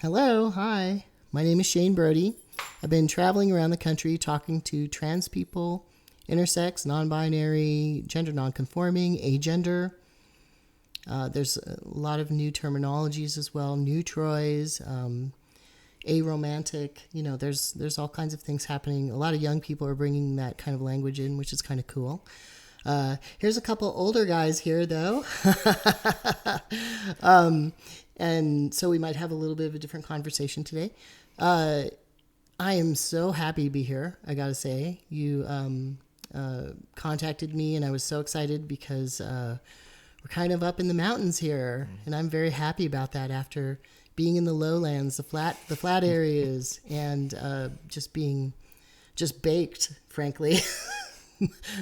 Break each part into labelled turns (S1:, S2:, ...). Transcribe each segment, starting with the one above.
S1: Hello, hi. My name is Shane Brody. I've been traveling around the country talking to trans people, intersex, non-binary, gender non-conforming, agender. There's a lot of new terminologies as well, neutrois, aromantic. There's all kinds of things happening. A lot of young people are bringing that kind of language in, which is kind of cool. Here's a couple older guys here, though. And so we might have a little bit of a different conversation today. I am so happy to be here, I gotta say. You contacted me, and I was so excited because we're kind of up in the mountains here, and I'm very happy about that after being in the lowlands, the flat areas, and just being baked, frankly.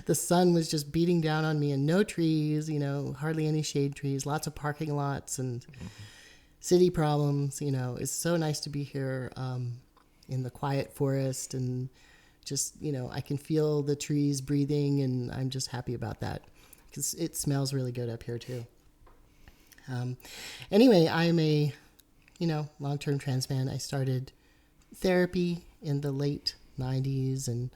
S1: The sun was just beating down on me, and no trees, hardly any shade trees, lots of parking lots and city problems. It's so nice to be here in the quiet forest, and just, I can feel the trees breathing, and I'm just happy about that because it smells really good up here too. Anyway, I'm a, long-term trans man. I started therapy in the late 90s and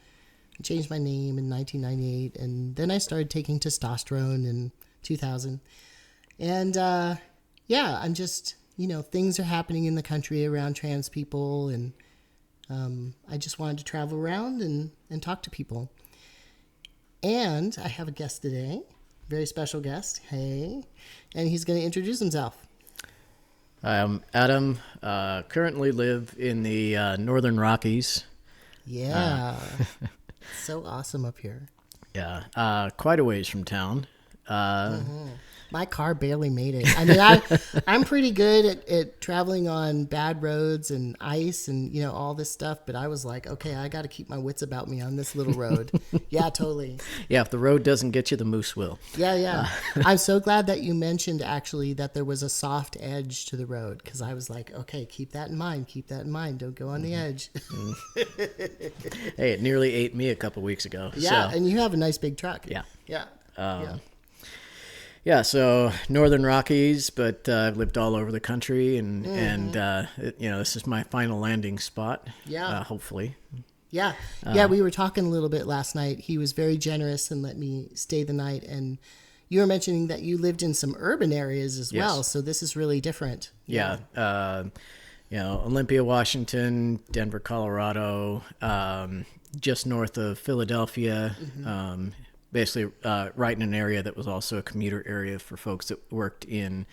S1: changed my name in 1998, and then I started taking testosterone in 2000. And I'm just, things are happening in the country around trans people, and I just wanted to travel around and talk to people. And I have a guest today, very special guest. Hey, and he's going to introduce himself.
S2: I'm Adam, currently live in the Northern Rockies.
S1: Yeah. So awesome up here.
S2: Yeah, quite a ways from town.
S1: My car barely made it. I mean, I'm pretty good at traveling on bad roads and ice and, all this stuff. But I was like, okay, I got to keep my wits about me on this little road. Yeah, totally.
S2: Yeah, if the road doesn't get you, the moose will.
S1: Yeah. I'm so glad that you mentioned, actually, that there was a soft edge to the road. Because I was like, okay, keep that in mind. Keep that in mind. Don't go on the edge.
S2: Hey, it nearly ate me a couple weeks ago.
S1: Yeah, so. And you have a nice big truck.
S2: Yeah.
S1: Yeah.
S2: Yeah, so Northern Rockies, but I've lived all over the country, and this is my final landing spot.
S1: Yeah,
S2: hopefully.
S1: Yeah, we were talking a little bit last night. He was very generous and let me stay the night, and you were mentioning that you lived in some urban areas as well. So this is really different.
S2: Yeah, Olympia, Washington, Denver, Colorado, just north of Philadelphia. Basically right in an area that was also a commuter area for folks that worked in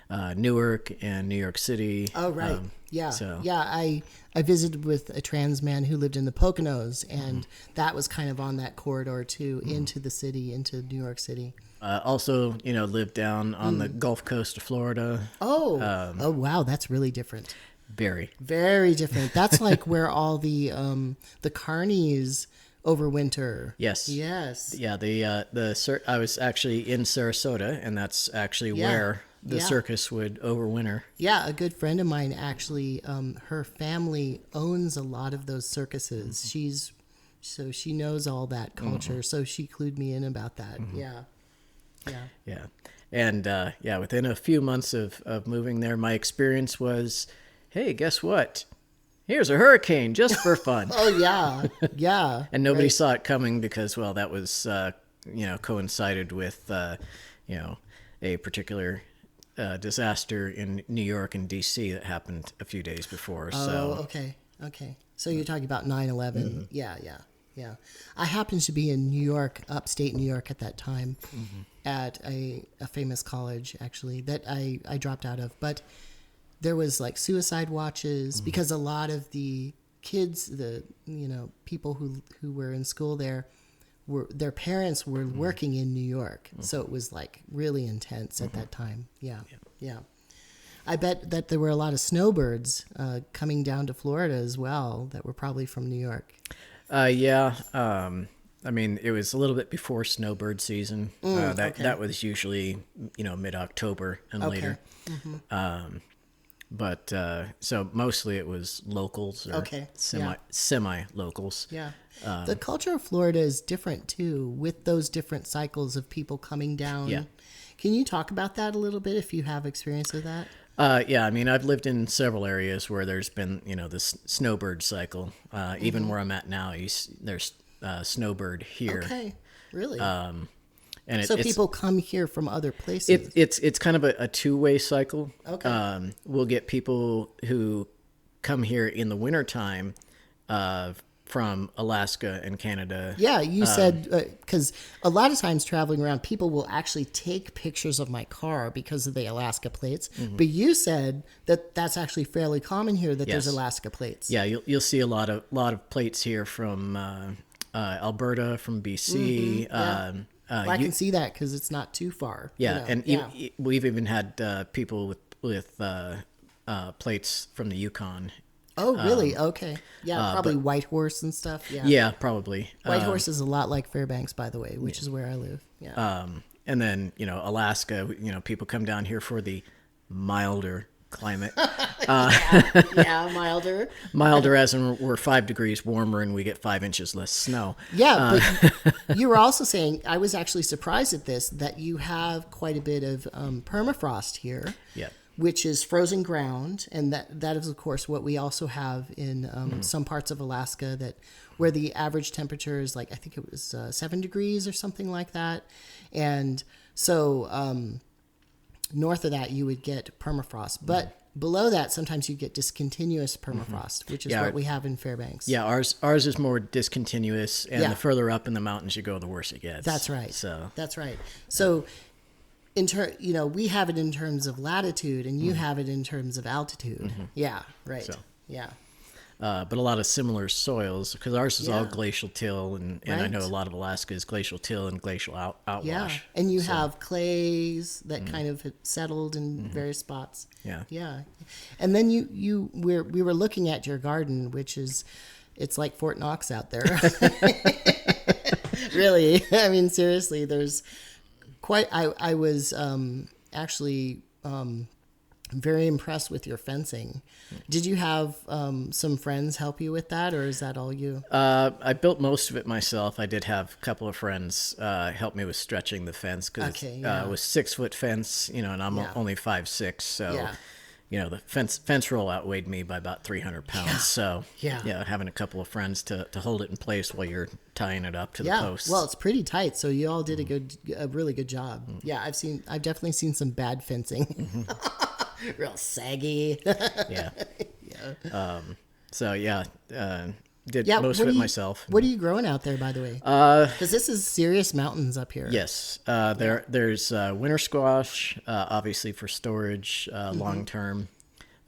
S2: Newark and New York City.
S1: Oh, right. I visited with a trans man who lived in the Poconos, and that was kind of on that corridor too, into the city, into New York City.
S2: Also, lived down on the Gulf Coast of Florida.
S1: Oh, wow. That's really different.
S2: Very.
S1: Very different. That's like where all the carnies overwinter.
S2: Yes. Yeah, I was actually in Sarasota, and that's actually where the circus would overwinter.
S1: Yeah, a good friend of mine actually, her family owns a lot of those circuses. She knows all that culture, so she clued me in about that. Yeah.
S2: And within a few months of moving there, my experience was, hey, guess what? Here's a hurricane just for fun.
S1: Oh, yeah.
S2: And nobody saw it coming because, well, that was, coincided with, a particular disaster in New York and D.C. that happened a few days before.
S1: Oh, okay. So you're talking about 9/11. Yeah. I happened to be in New York, upstate New York at that time, at a famous college, actually, that I dropped out of. But there was like suicide watches because a lot of the kids, the people who were in school there, their parents were working in New York, so it was like really intense at that time. Yeah. I bet that there were a lot of snowbirds coming down to Florida as well that were probably from New York.
S2: I mean, it was a little bit before snowbird season. That was usually mid-October and later. But so mostly it was locals or semi-locals.
S1: Yeah. The culture of Florida is different too, with those different cycles of people coming down.
S2: Yeah.
S1: Can you talk about that a little bit if you have experience with that?
S2: Yeah, I mean, I've lived in several areas where there's been, this snowbird cycle. Even where I'm at now, there's snowbird here.
S1: Okay, really?
S2: And
S1: So people come here from other places.
S2: it's kind of a two-way cycle.
S1: Okay.
S2: We'll get people who come here in the wintertime from Alaska and Canada.
S1: Yeah, you said, because a lot of times traveling around, people will actually take pictures of my car because of the Alaska plates. But you said that that's actually fairly common here, that there's
S2: Yes.
S1: Alaska plates.
S2: Yeah, you'll see a lot of plates here from Alberta, from BC.
S1: Yeah. Well, I can see that because it's not too far.
S2: Yeah, and
S1: yeah.
S2: we've even had people with plates from the Yukon.
S1: Oh, really? Okay. Yeah, probably White Horse and stuff. Yeah.
S2: Yeah, probably.
S1: White Horse is a lot like Fairbanks, by the way, which is where I live. Yeah.
S2: And then, Alaska, people come down here for the milder climate.
S1: Yeah, milder.
S2: Milder as in we're 5 degrees warmer and we get 5 inches less snow.
S1: Yeah, but you were also saying, I was actually surprised at this, that you have quite a bit of permafrost here.
S2: Yeah.
S1: Which is frozen ground, and that is, of course, what we also have in some parts of Alaska, where the average temperature is like, I think it was 7 degrees or something like that. And so north of that, you would get permafrost. But below that, sometimes you get discontinuous permafrost, which is what we have in Fairbanks.
S2: Yeah, ours is more discontinuous, and the further up in the mountains you go, the worse it gets.
S1: That's right.
S2: So
S1: that's right. So we have it in terms of latitude, and you have it in terms of altitude. Yeah, right.
S2: So.
S1: Yeah.
S2: But a lot of similar soils, because ours is all
S1: Yeah.
S2: glacial till, and I know
S1: Right.
S2: a lot of Alaska is glacial till and glacial outwash.
S1: Yeah, and you have clays that kind of had settled in various spots.
S2: Yeah.
S1: Yeah, and then we were looking at your garden, it's like Fort Knox out there. Really, I mean, seriously, there's quite. I was actually very impressed with your fencing. Did you have some friends help you with that, or is that all you?
S2: I built most of it myself. I did have a couple of friends help me with stretching the fence because it was 6-foot fence, and I'm only 5'6", so the fence roll outweighed me by about 300 pounds. So having a couple of friends to hold it in place while you're tying it up to the posts.
S1: Well, it's pretty tight, so you all did a really good job. Yeah, I've definitely seen some bad fencing. Real saggy.
S2: Yeah. Did most of it myself.
S1: What are you growing out there, by the way? Because this is serious mountains up here.
S2: Yes. There's winter squash, obviously for storage long term.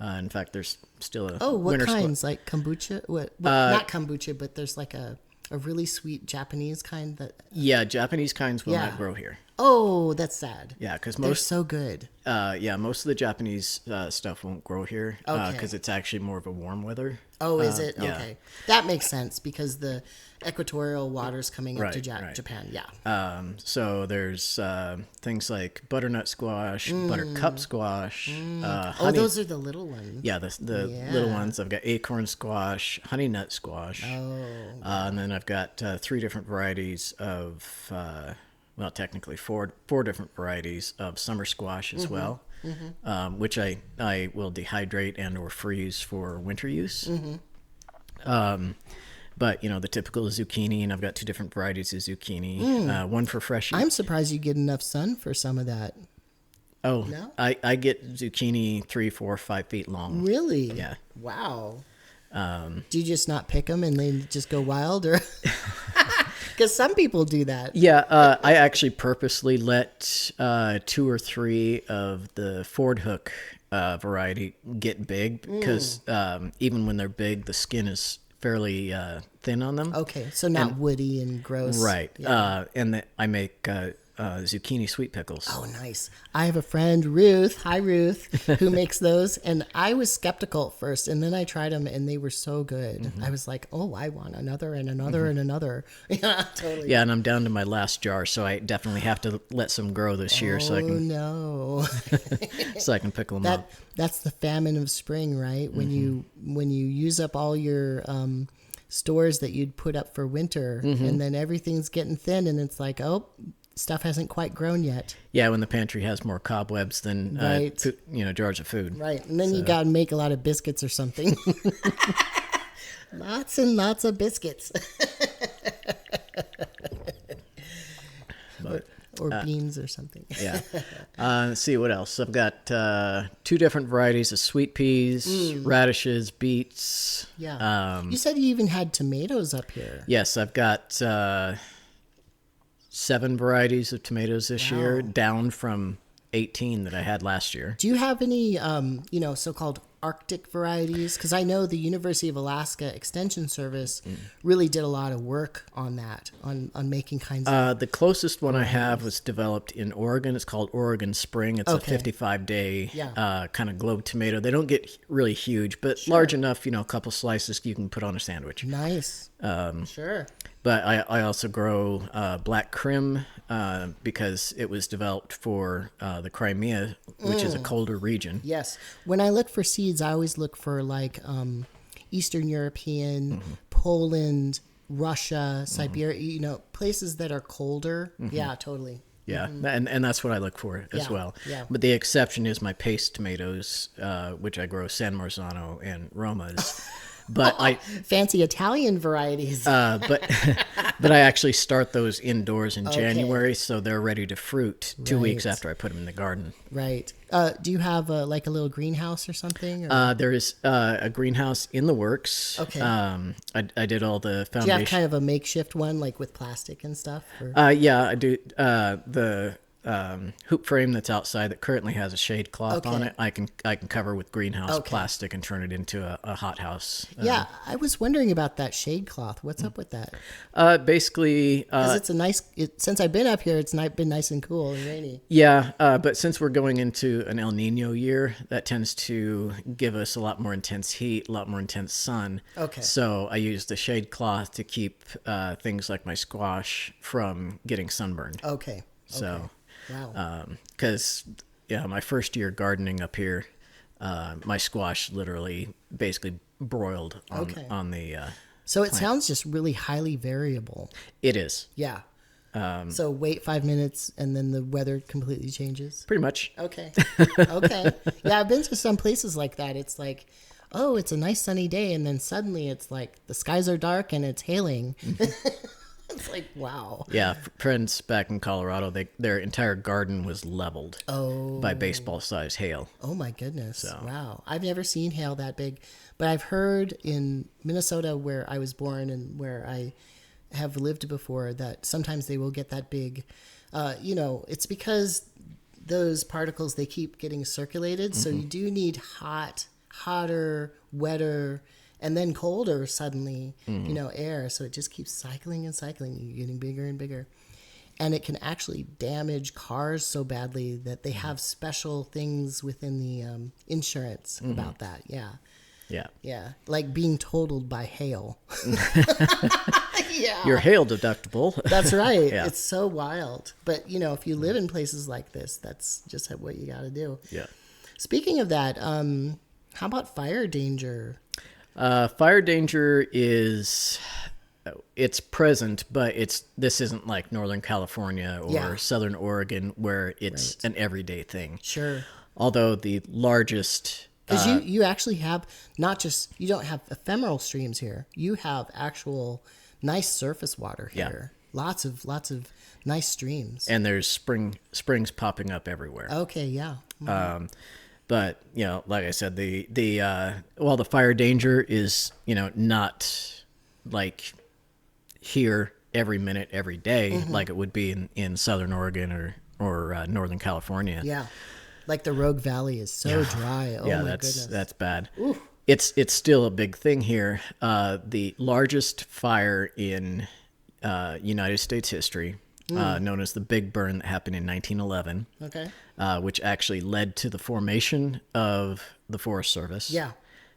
S2: In fact, there's still a
S1: what
S2: winter
S1: kinds? Like kombucha? Not kombucha, but there's like a really sweet Japanese kind that.
S2: Yeah, Japanese kinds will not grow here.
S1: Oh, that's sad.
S2: Yeah, because
S1: they're so good.
S2: Most of the Japanese stuff won't grow here
S1: Okay.
S2: because it's actually more of a warm weather.
S1: Oh, is it?
S2: Yeah.
S1: Okay. That makes sense because the equatorial water's coming up to
S2: Right.
S1: Japan. Yeah.
S2: So there's things like butternut squash, buttercup squash. Honey,
S1: those are the little ones.
S2: yeah, the little ones. I've got acorn squash, honey nut squash. And then I've got 3 different varieties of, technically four different varieties of summer squash as well, which I will dehydrate and or freeze for winter use. But the typical zucchini, and I've got 2 different varieties of zucchini. One for fresh.
S1: I'm surprised you get enough sun for some of that.
S2: Oh,
S1: No?
S2: I get zucchini 3, 4, 5 feet long.
S1: Really?
S2: Yeah.
S1: Wow. Do you just not pick them and they just go wild, or? Because some people do that.
S2: Yeah, I actually purposely let 2 or 3 of the Ford Hook variety get big because even when they're big, the skin is fairly thin on them.
S1: Okay, so not woody and gross.
S2: Right.
S1: Yeah.
S2: And I make zucchini sweet pickles.
S1: Oh, nice. I have a friend, Ruth. Hi, Ruth, who makes those. And I was skeptical at first, and then I tried them, and they were so good. I was like, oh, I want another and another and another. Yeah, totally.
S2: Yeah, and I'm down to my last jar, so I definitely have to let some grow this year so I can
S1: no.
S2: so I can pickle them up.
S1: That's the famine of spring, right? When you use up all your stores that you'd put up for winter, and then everything's getting thin, and it's like, oh, stuff hasn't quite grown yet.
S2: Yeah, when the pantry has more cobwebs than
S1: Right.
S2: jars of food.
S1: Right. And then you got to make a lot of biscuits or something. Lots and lots of biscuits. or beans or something.
S2: Yeah. Let's see what else. I've got 2 different varieties of sweet peas, radishes, beets.
S1: Yeah. You said you even had tomatoes up here.
S2: Yes, I've got 7 varieties of tomatoes this year, down from 18 that I had last year.
S1: Do you have any, so-called Arctic varieties? Because I know the University of Alaska Extension Service really did a lot of work on that, on making kinds of...
S2: The closest one I have was developed in Oregon. It's called Oregon Spring. It's
S1: Okay.
S2: a 55-day
S1: Yeah.
S2: kind of globe tomato. They don't get really huge, but large enough, a couple slices you can put on a sandwich.
S1: Nice. Sure.
S2: But I also grow black Krim because it was developed for the Crimea, which is a colder region.
S1: Yes. When I look for seeds, I always look for like Eastern European, Poland, Russia, Siberia, places that are colder. Yeah, totally.
S2: Yeah, and that's what I look for as well.
S1: Yeah.
S2: But the exception is my paste tomatoes, which I grow San Marzano and Romas. But
S1: Fancy Italian varieties.
S2: but I actually start those indoors in January, so they're ready to fruit 2 weeks after I put them in the garden.
S1: Right. Do you have like a little greenhouse or something?
S2: There is a greenhouse in the works.
S1: Okay.
S2: I did all the
S1: Do you
S2: foundation.
S1: have kind of a makeshift one, like with plastic and stuff? Or?
S2: Yeah, I do. The hoop frame that's outside that currently has a shade cloth on it, I can cover with greenhouse plastic and turn it into a hothouse.
S1: Yeah, I was wondering about that shade cloth. What's up with that?
S2: Basically,
S1: 'Cause it's a nice. Since I've been up here, it's been nice and cool and rainy.
S2: yeah, but since we're going into an El Nino year, that tends to give us a lot more intense heat, a lot more intense sun.
S1: Okay.
S2: So I use the shade cloth to keep things like my squash from getting sunburned.
S1: Okay.
S2: So.
S1: Wow.
S2: Because my first year gardening up here, my squash literally basically broiled on the.
S1: So it sounds just really highly variable.
S2: It is
S1: Yeah. So wait 5 minutes and then the weather completely changes.
S2: pretty much.
S1: Okay. Okay. Yeah, I've been to some places like that. It's like, oh, it's a nice sunny day, and then suddenly it's like the skies are dark and it's hailing. It's like, wow.
S2: Yeah, friends back in Colorado, their entire garden was leveled by baseball-sized hail.
S1: Oh my goodness. Wow. I've never seen hail that big, but I've heard in Minnesota, where I was born and where I have lived before, that sometimes they will get that big. It's because those particles, they keep getting circulated. So you do need hotter, wetter, and then colder suddenly, air. So it just keeps cycling and cycling. You're getting bigger and bigger. And it can actually damage cars so badly that they have special things within the insurance about that. Yeah.
S2: Yeah.
S1: Yeah. Like being totaled by hail. Yeah.
S2: Your hail deductible.
S1: That's right.
S2: Yeah.
S1: It's so wild. But, if you live in places like this, that's just what you got to do.
S2: Yeah.
S1: Speaking of that, how about fire danger?
S2: Fire danger it's present, but this isn't like Northern California or Southern Oregon where it's an everyday thing.
S1: Sure.
S2: Although the largest...
S1: Because you actually have you don't have ephemeral streams here. You have actual nice surface water here.
S2: Yeah.
S1: Lots of nice streams.
S2: And there's springs popping up everywhere.
S1: Okay, yeah.
S2: But like I said, the fire danger is not like here every minute, every day, like it would be in Southern Oregon or Northern California.
S1: Yeah, like the Rogue Valley is so dry. Oh my goodness,
S2: that's bad.
S1: Oof.
S2: It's still a big thing here. The largest fire in United States history, known as the Big Burn, that happened in 1911.
S1: Okay.
S2: Which actually led to the formation of the Forest Service.
S1: Yeah.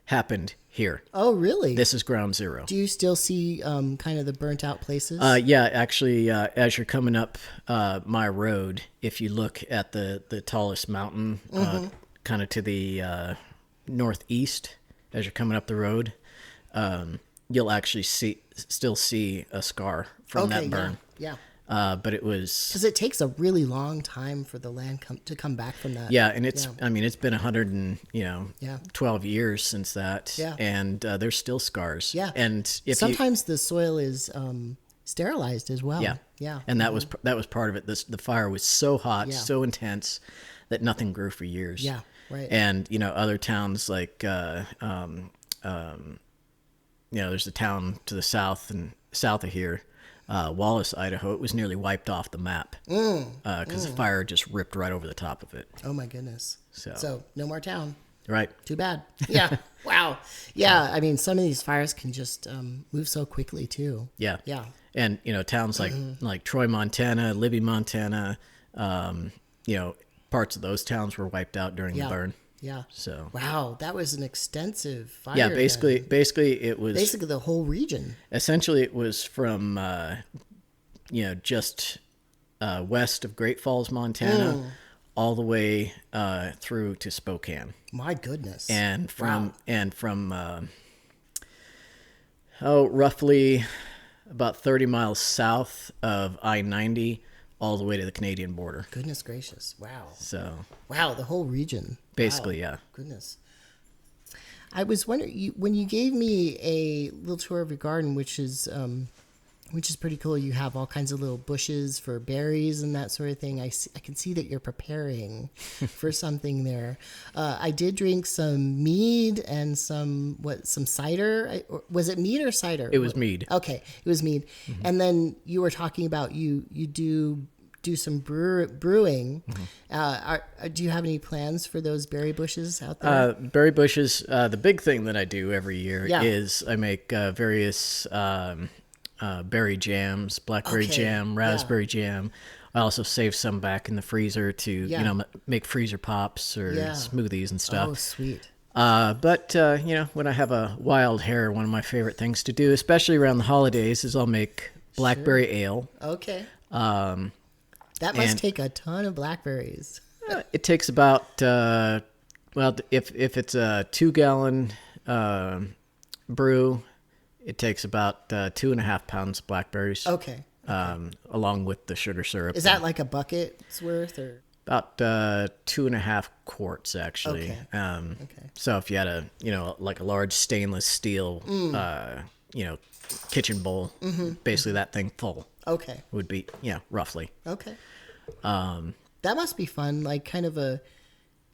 S2: Happened here.
S1: Oh, really?
S2: This is ground zero.
S1: Do you still see kind of the burnt out places?
S2: Yeah, actually, as you're coming up my road, if you look at the tallest mountain, kind of to the northeast, as you're coming up the road, you'll actually still see a scar from that burn.
S1: Yeah.
S2: But it was,
S1: because it takes a really long time for the land to come back from that.
S2: yeah. And it's, I mean, it's been 12 years since that.
S1: Yeah.
S2: And there's still scars.
S1: Yeah.
S2: And if
S1: sometimes the soil is sterilized as well.
S2: Yeah.
S1: Yeah.
S2: And that was part of it. The fire was so hot,
S1: Yeah.
S2: so intense that nothing grew for years.
S1: Yeah. Right.
S2: And, other towns like, there's a town to the south of here, Wallace, Idaho. It was nearly wiped off the map because the fire just ripped right over the top of it.
S1: Oh my goodness. So no more town.
S2: Right.
S1: Too bad. Yeah. Wow. Yeah. I mean, some of these fires can just move so quickly too.
S2: Yeah.
S1: Yeah.
S2: And, towns like Troy, Montana, Libby, Montana, parts of those towns were wiped out during the burn.
S1: Yeah.
S2: So.
S1: Wow, that was an extensive fire.
S2: Yeah, basically it was
S1: basically the whole region.
S2: Essentially, it was from just west of Great Falls, Montana, all the way through to Spokane.
S1: My goodness.
S2: And from roughly about 30 miles south of I-90 all the way to the Canadian border.
S1: Goodness gracious. Wow.
S2: So.
S1: Wow, the whole region.
S2: Basically,
S1: wow.
S2: Yeah.
S1: Goodness. I was wondering, when you gave me a little tour of your garden, which is pretty cool. You have all kinds of little bushes for berries and that sort of thing. I can see that you're preparing for something there. I did drink some mead and some cider. Was it mead or cider?
S2: It was mead.
S1: Okay, it was mead. Mm-hmm. And then you were talking about you do some brewing. Mm-hmm. Do you have any plans for those berry bushes out there?
S2: Berry bushes. The big thing that I do every year is I make various berry jams, blackberry jam, raspberry jam. I also save some back in the freezer to make freezer pops or smoothies and stuff.
S1: Oh, sweet.
S2: But when I have a wild hair, one of my favorite things to do, especially around the holidays, is I'll make blackberry ale.
S1: Okay. That must take a ton of blackberries.
S2: It takes about if it's a 2-gallon brew, it takes about 2.5 pounds of blackberries.
S1: Okay.
S2: Along with the sugar syrup.
S1: Is that like a bucket's worth or?
S2: About 2.5 quarts actually.
S1: Okay.
S2: So if you had like a large stainless steel, kitchen bowl, basically that thing full.
S1: Okay.
S2: Would be roughly.
S1: Okay. That must be fun. Like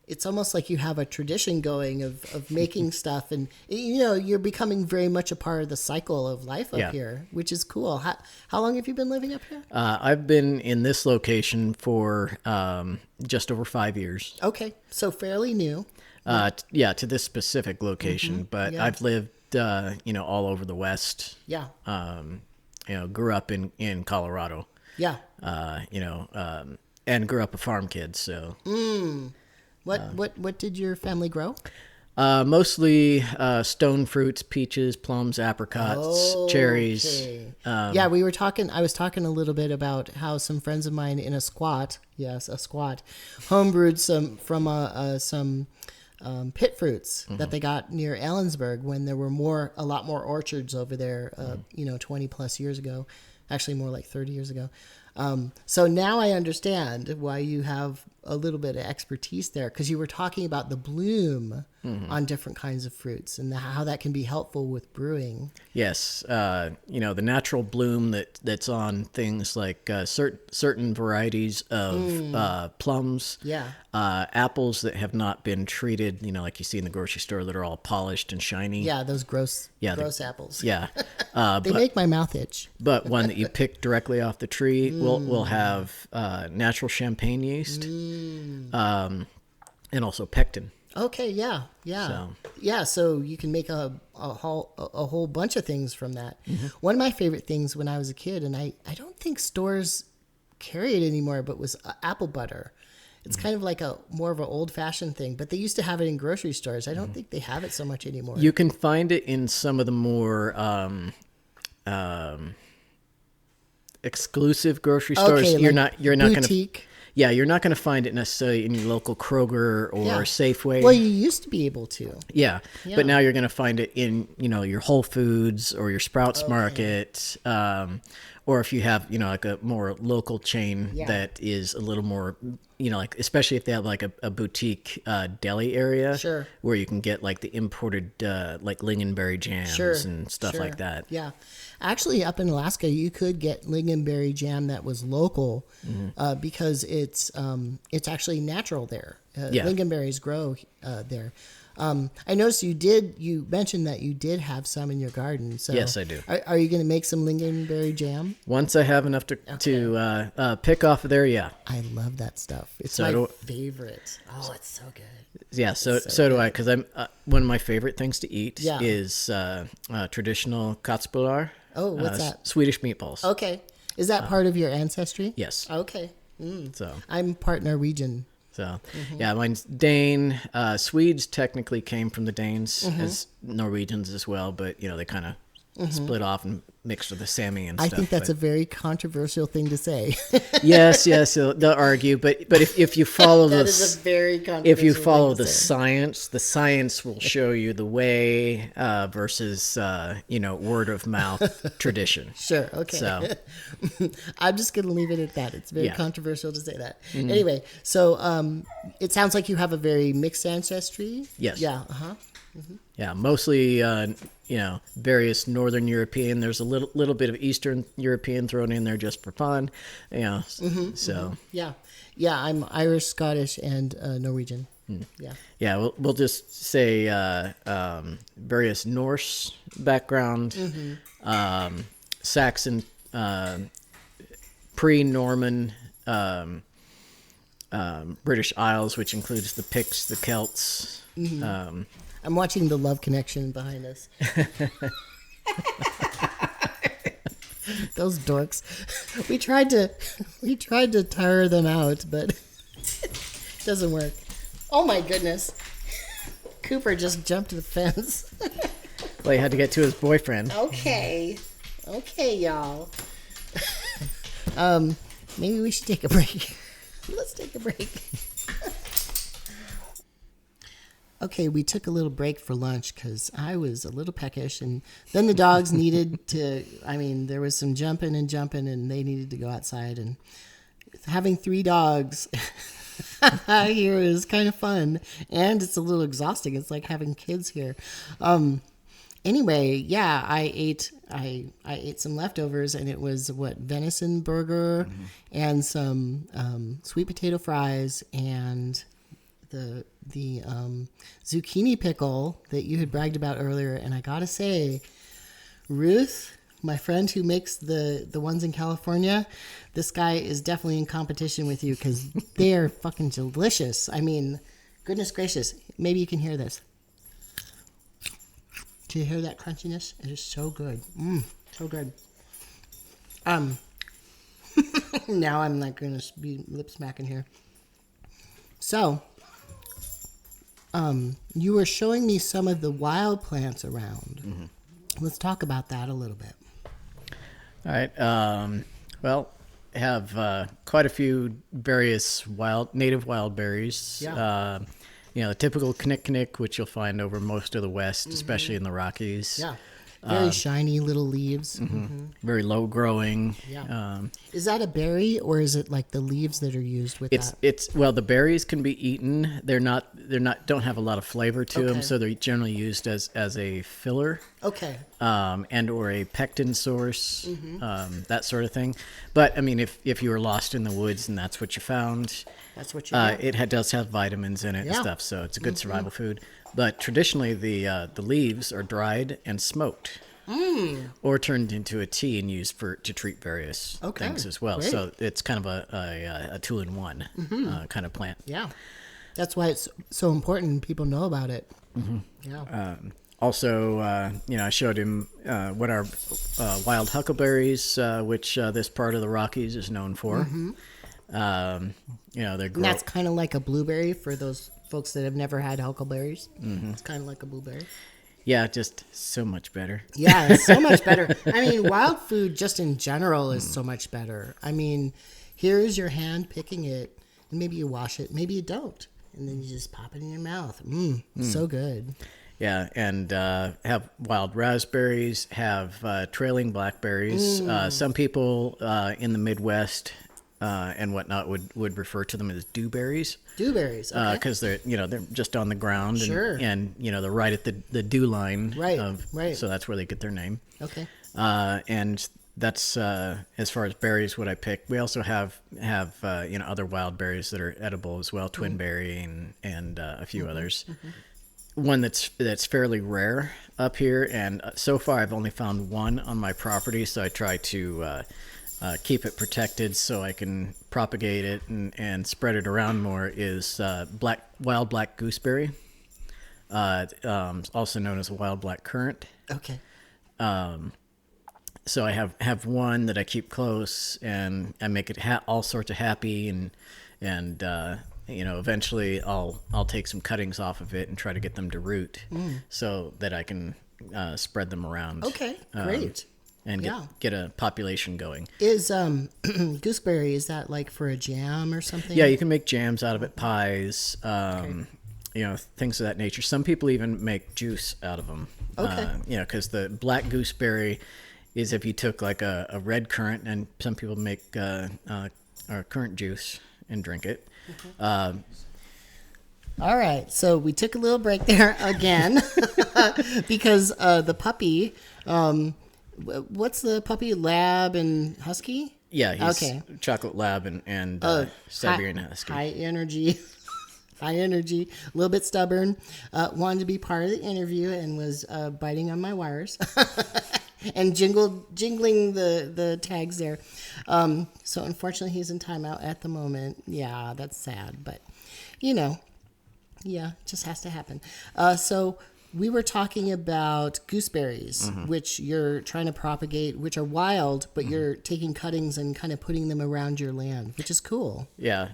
S1: it's almost like you have a tradition going of making stuff, and you're becoming very much a part of the cycle of life up here, which is cool. How long have you been living up here?
S2: I've been in this location for just over 5 years.
S1: Okay, so fairly new.
S2: To this specific location, but I've lived all over the West.
S1: Yeah.
S2: Grew up in Colorado.
S1: Yeah.
S2: And grew up a farm kid, so.
S1: What did your family grow?
S2: Mostly stone fruits, peaches, plums, apricots, cherries.
S1: I was talking a little bit about how some friends of mine in a squat, homebrewed some pit fruits that they got near Ellensburg when there were a lot more orchards over there, 20 plus years ago, actually more like 30 years ago. So now I understand why you have a little bit of expertise there, because you were talking about the bloom on different kinds of fruits and how that can be helpful with brewing.
S2: Yes. The natural bloom that's on things like certain varieties of plums.
S1: Yeah.
S2: Apples that have not been treated, like you see in the grocery store that are all polished and shiny.
S1: Yeah, those gross apples.
S2: Yeah.
S1: They make my mouth itch.
S2: But one that you pick directly off the tree will have natural champagne yeast and also pectin.
S1: Okay, yeah. So you can make a whole bunch of things from that. Mm-hmm. One of my favorite things when I was a kid, and I don't think stores carry it anymore, but was apple butter. It's kind of like more of an old-fashioned thing, but they used to have it in grocery stores. I don't think they have it so much anymore.
S2: You can find it in some of the more exclusive grocery stores.
S1: Okay,
S2: you're
S1: like
S2: not
S1: boutique.
S2: Gonna. Yeah, you're not going to find it necessarily in your local Kroger or Safeway.
S1: Well, you used to be able to.
S2: Yeah. But now you're going to find it in, your Whole Foods or your Sprouts Market, or if you have, like a more local chain
S1: Yeah.
S2: that is a little more, like especially if they have like a boutique deli area,
S1: Sure.
S2: where you can get like the imported like lingonberry jams
S1: Sure.
S2: and stuff
S1: Sure.
S2: like that.
S1: Yeah. Actually, up in Alaska, you could get lingonberry jam that was local because it's actually natural there.
S2: Yeah.
S1: Lingonberries grow there. I noticed you mentioned that you did have some in your garden. So
S2: Yes, I do.
S1: Are you going to make some lingonberry jam?
S2: Once I have enough to pick off of there, yeah.
S1: I love that stuff. It's
S2: So
S1: my
S2: do-
S1: favorite. Oh, it's so good.
S2: Yeah, so do I, because I'm one of my favorite things to eat
S1: Yeah.
S2: is traditional katsbular.
S1: Oh, what's that?
S2: Swedish meatballs.
S1: Okay. Is that part of your ancestry?
S2: Yes.
S1: Okay.
S2: So
S1: I'm part Norwegian.
S2: yeah, mine's Dane. Swedes technically came from the Danes as Norwegians as well, but they kind of split off and mixed with the Sami and
S1: I
S2: stuff.
S1: think that's a very controversial thing to say.
S2: yes. So they'll argue, but if you follow
S1: That
S2: this,
S1: is a very controversial
S2: if you follow
S1: thing to
S2: the
S1: say.
S2: science will show you the way versus word of mouth tradition.
S1: Sure, okay.
S2: So
S1: I'm just going to leave it at that. It's very
S2: Yeah.
S1: controversial to say that. Anyway, so it sounds like you have a very mixed ancestry.
S2: Yes.
S1: Yeah, uh-huh.
S2: yeah, mostly various Northern European. There's a little bit of Eastern European thrown in there just for fun. So
S1: Yeah. Yeah, I'm Irish, Scottish, and Norwegian. Yeah.
S2: yeah, we'll just say various Norse background, Saxon, pre-Norman, British Isles, which includes the Picts, the Celts.
S1: I'm watching the Love Connection behind us. Those dorks. We tried to tire them out, but it doesn't work. Oh my goodness. Cooper just jumped the fence.
S2: Well, he had to get to his boyfriend.
S1: Okay, y'all. Maybe we should take a break. Let's take a break. Okay, we took a little break for lunch because I was a little peckish, and then the dogs needed to. There was some jumping, and they needed to go outside. And having 3 dogs here is kind of fun, and it's a little exhausting. It's like having kids here. Anyway, yeah, I ate some leftovers, and it was venison burger and some sweet potato fries and the zucchini pickle that you had bragged about earlier. And I gotta say, Ruth, my friend who makes the ones in California, this guy is definitely in competition with you because they are fucking delicious. Goodness gracious. Maybe you can hear this. Do you hear that crunchiness? It is so good. So good. Now I'm like gonna be lip smacking here. So, you were showing me some of the wild plants around. Let's talk about that a little bit.
S2: All right. Well, I have quite a few various native wild berries.
S1: Yeah.
S2: The typical knick-knick, which you'll find over most of the West, especially in the Rockies.
S1: Yeah. Very shiny little leaves.
S2: Very low growing.
S1: Yeah. Is that a berry, or is it like the leaves that are used with that?
S2: Well, the berries can be eaten. Don't have a lot of flavor to them, so they're generally used as a filler.
S1: Okay.
S2: And or a pectin source, that sort of thing. But if you were lost in the woods and that's what you found,
S1: That's what you get.
S2: it does have vitamins in it and stuff, so it's a good survival food. But traditionally, the leaves are dried and smoked, or turned into a tea and used to treat various things as well.
S1: Great.
S2: So it's kind of a two-in-one kind of plant.
S1: Yeah. That's why it's so important people know about it. Yeah.
S2: Also, I showed him what are wild huckleberries, which this part of the Rockies is known for. They're
S1: And that's kind of like a blueberry for those folks that have never had huckleberries. It's kind of like a blueberry.
S2: Yeah, just so much better.
S1: Yeah, it's so much better. Wild food just in general is so much better. Here's your hand picking it, and maybe you wash it, maybe you don't, and then you just pop it in your mouth. So good.
S2: Yeah, and have wild raspberries, have trailing blackberries. Some people in the Midwest and whatnot would refer to them as dewberries.
S1: Dewberries, okay.
S2: Because they're just on the ground,
S1: Sure.
S2: and they're right at the dew line.
S1: Right.
S2: So that's where they get their name.
S1: Okay.
S2: And that's as far as berries, what I picked. We also have other wild berries that are edible as well, twinberry and a few others. One that's fairly rare up here, and so far I've only found one on my property, so I try to keep it protected so I can propagate it and spread it around more, is wild black gooseberry, also known as wild black currant.
S1: Okay.
S2: So I have one that I keep close, and I make it all sorts of happy, and eventually I'll take some cuttings off of it and try to get them to root, so that I can spread them around.
S1: Okay, great.
S2: And get a population going.
S1: Is gooseberry, is that like for a jam or something?
S2: Yeah, you can make jams out of it, pies, things of that nature. Some people even make juice out of them.
S1: Okay.
S2: Because the black gooseberry is if you took like a red currant, and some people make currant juice and drink it.
S1: All right, so we took a little break there again because the puppy, what's the puppy, lab and husky?
S2: Yeah, he's
S1: okay.
S2: chocolate lab and Siberian husky.
S1: High energy, a little bit stubborn, wanted to be part of the interview and was biting on my wires. And jingling the tags there. So unfortunately, he's in timeout at the moment. Yeah, that's sad, but it just has to happen. So we were talking about gooseberries, which you're trying to propagate, which are wild, but you're taking cuttings and kind of putting them around your land, which is cool.
S2: Yeah,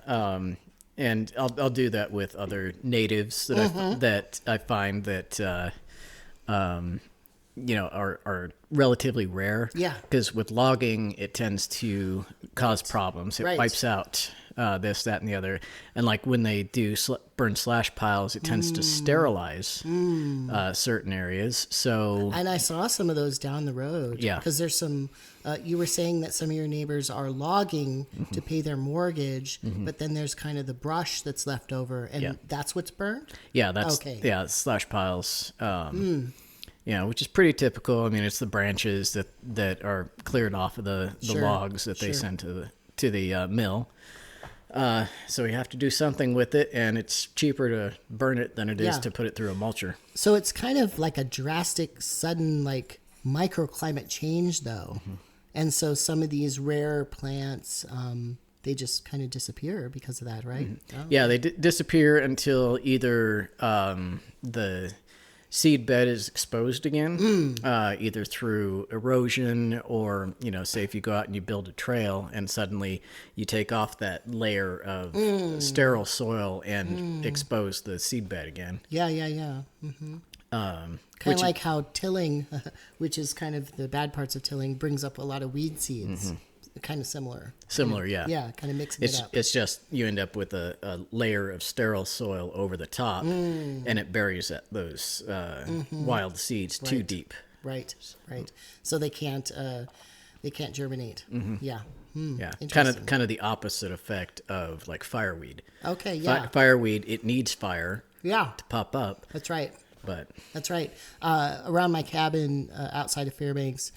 S2: and I'll do that with other natives that I find that are relatively rare.
S1: Yeah.
S2: Because with logging, it tends to cause problems. It
S1: Right.
S2: wipes out this, that, and the other. And like when they do burn slash piles, it tends to sterilize certain areas. So.
S1: And I saw some of those down the road.
S2: Yeah.
S1: Because there's some, you were saying that some of your neighbors are logging to pay their mortgage, but then there's kind of the brush that's left over, and that's what's burned?
S2: Yeah, that's
S1: Okay.
S2: slash piles. Which is pretty typical. I mean, it's the branches that are cleared off of the
S1: Sure,
S2: logs that they send to the mill. So we have to do something with it, and it's cheaper to burn it than it is to put it through a mulcher.
S1: So it's kind of like a drastic, sudden, like microclimate change, though. And so some of these rare plants, they just kind of disappear because of that, right? Oh.
S2: Yeah, they disappear until either the seed bed is exposed again, either through erosion or, say if you go out and you build a trail and suddenly you take off that layer of sterile soil and expose the seed bed again.
S1: Yeah. Kind of like how tilling, which is kind of the bad parts of tilling, brings up a lot of weed seeds. Kind of similar.
S2: Yeah.
S1: Yeah, kind of mixing it up.
S2: It's just you end up with a layer of sterile soil over the top, and it buries those wild seeds too deep.
S1: Right. So they can't germinate. Yeah.
S2: Yeah, kind of the opposite effect of like fireweed.
S1: Okay, yeah.
S2: Fireweed, it needs fire
S1: Yeah,
S2: to pop up.
S1: that's right.
S2: But
S1: That's right. Around my cabin outside of Fairbanks,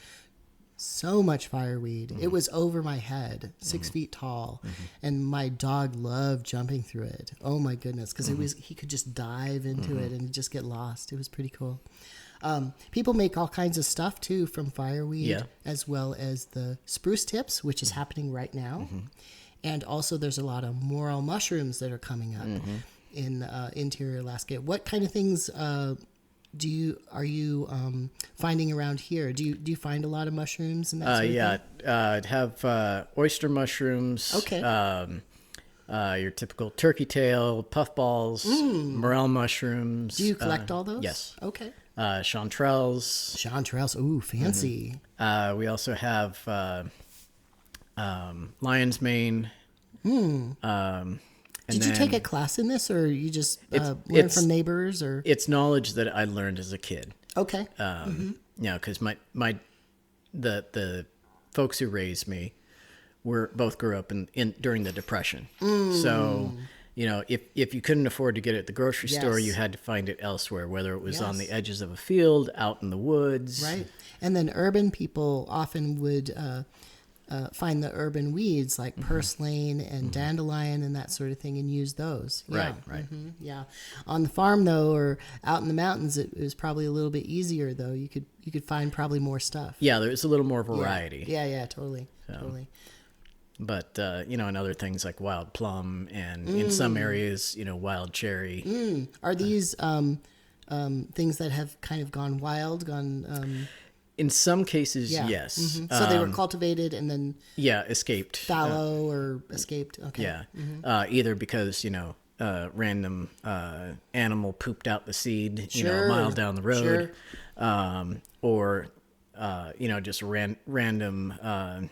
S1: so much fireweed. It was over my head, 6 feet tall, and my dog loved jumping through it. Oh my goodness, because he could just dive into it and just get lost. It was pretty cool. People make all kinds of stuff too from fireweed, as well as the spruce tips, which is happening right now. And also there's a lot of morel mushrooms that are coming up in interior Alaska. What kind of things are you finding around here? Do you find a lot of mushrooms and that sort of thing?
S2: I'd have oyster mushrooms.
S1: Okay.
S2: Your typical turkey tail, puffballs, morel mushrooms.
S1: Do you collect all those?
S2: Yes.
S1: Okay.
S2: Chanterelles.
S1: Chanterelles. Ooh, fancy.
S2: We also have lion's mane.
S1: Did you take a class in this, or you just learn from neighbors, or?
S2: It's knowledge that I learned as a kid.
S1: Okay.
S2: Because the folks who raised me both grew up in during the Depression. So, if you couldn't afford to get it at the grocery store, you had to find it elsewhere, whether it was on the edges of a field, out in the woods.
S1: Right. And then urban people often would find the urban weeds like purslane and dandelion and that sort of thing and use those. Yeah.
S2: Right.
S1: Yeah. On the farm, though, or out in the mountains, it was probably a little bit easier, though. You could find probably more stuff.
S2: Yeah, there's a little more variety.
S1: Yeah, totally. Totally.
S2: But, and other things like wild plum and in some areas, wild cherry.
S1: Are these things that have kind of gone wild,
S2: in some cases, yes.
S1: So they were cultivated and then
S2: escaped.
S1: Fallow or escaped. Okay.
S2: Yeah. Either because, random animal pooped out the seed, a mile down the road. Or, just random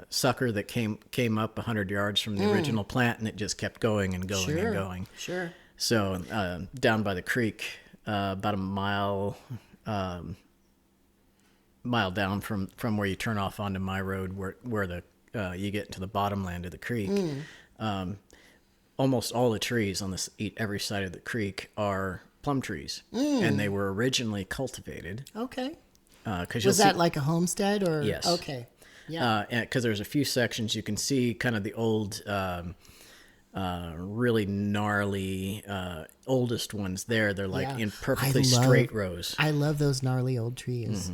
S2: sucker that came up 100 yards from the original plant, and it just kept going and going and going.
S1: Sure.
S2: So down by the creek, about a mile down from where you turn off onto my road, where the you get to the bottom land of the creek, almost all the trees on every side of the creek are plum trees, and they were originally cultivated.
S1: Okay.
S2: Was
S1: that like a homestead or?
S2: Yes.
S1: Okay. Yeah.
S2: Because there's a few sections you can see kind of the old, really gnarly, oldest ones there. They're like in perfectly straight rows.
S1: I love those gnarly old trees.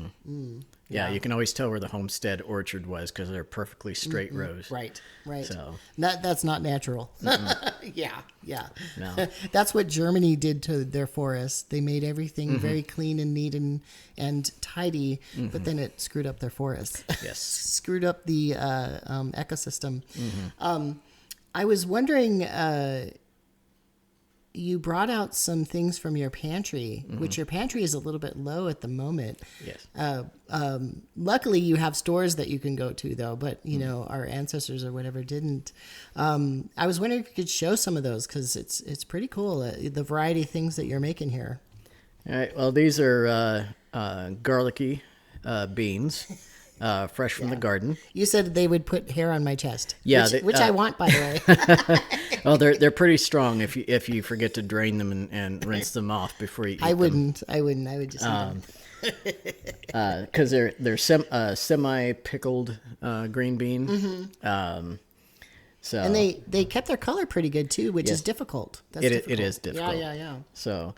S2: Yeah, you can always tell where the homestead orchard was because they're perfectly straight rows.
S1: Right.
S2: So
S1: that's not natural. Yeah.
S2: No.
S1: That's what Germany did to their forests. They made everything very clean and neat and tidy, but then it screwed up their forests.
S2: Yes.
S1: Screwed up the ecosystem. I was wondering, you brought out some things from your pantry, which your pantry is a little bit low at the moment.
S2: Yes.
S1: Luckily, you have stores that you can go to, though, but, our ancestors or whatever didn't. I was wondering if you could show some of those, because it's pretty cool, the variety of things that you're making here.
S2: All right. Well, these are garlicky beans. Fresh from the garden.
S1: You said they would put hair on my chest.
S2: Yeah,
S1: which I want, by the way.
S2: Well, they're pretty strong if you forget to drain them and rinse them off before you eat them.
S1: I wouldn't. I would just eat them.
S2: Because they're semi pickled green bean. So
S1: and they kept their color pretty good too, which is difficult.
S2: It is difficult.
S1: Yeah.
S2: So.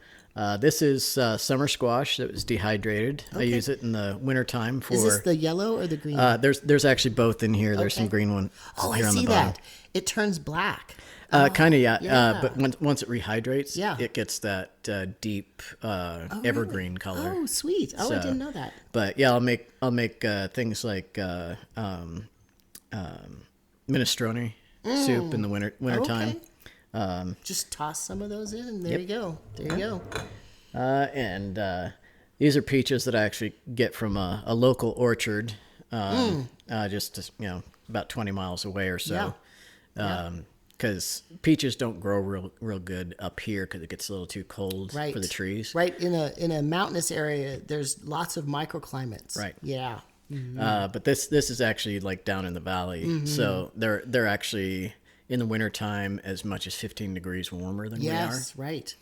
S2: This is summer squash that was dehydrated. Okay. I use it in the wintertime for...
S1: Is this the yellow or the green?
S2: There's actually both in here. There's some green one here on the bottom.
S1: That. It turns black.
S2: Kind of, yeah. But once it rehydrates, it gets that deep evergreen color.
S1: Oh, sweet. I didn't know that.
S2: But yeah, I'll make things like minestrone soup in the wintertime.
S1: Okay. Just toss some of those in, and there you go.
S2: And these are peaches that I actually get from a local orchard, just about 20 miles away or so. Because peaches don't grow real good up here because it gets a little too cold for the trees.
S1: Right, in a mountainous area, there's lots of microclimates.
S2: Right.
S1: Yeah.
S2: But this is actually like down in the valley, so they're actually in the wintertime as much as 15 degrees warmer than we are.
S1: Yes, right.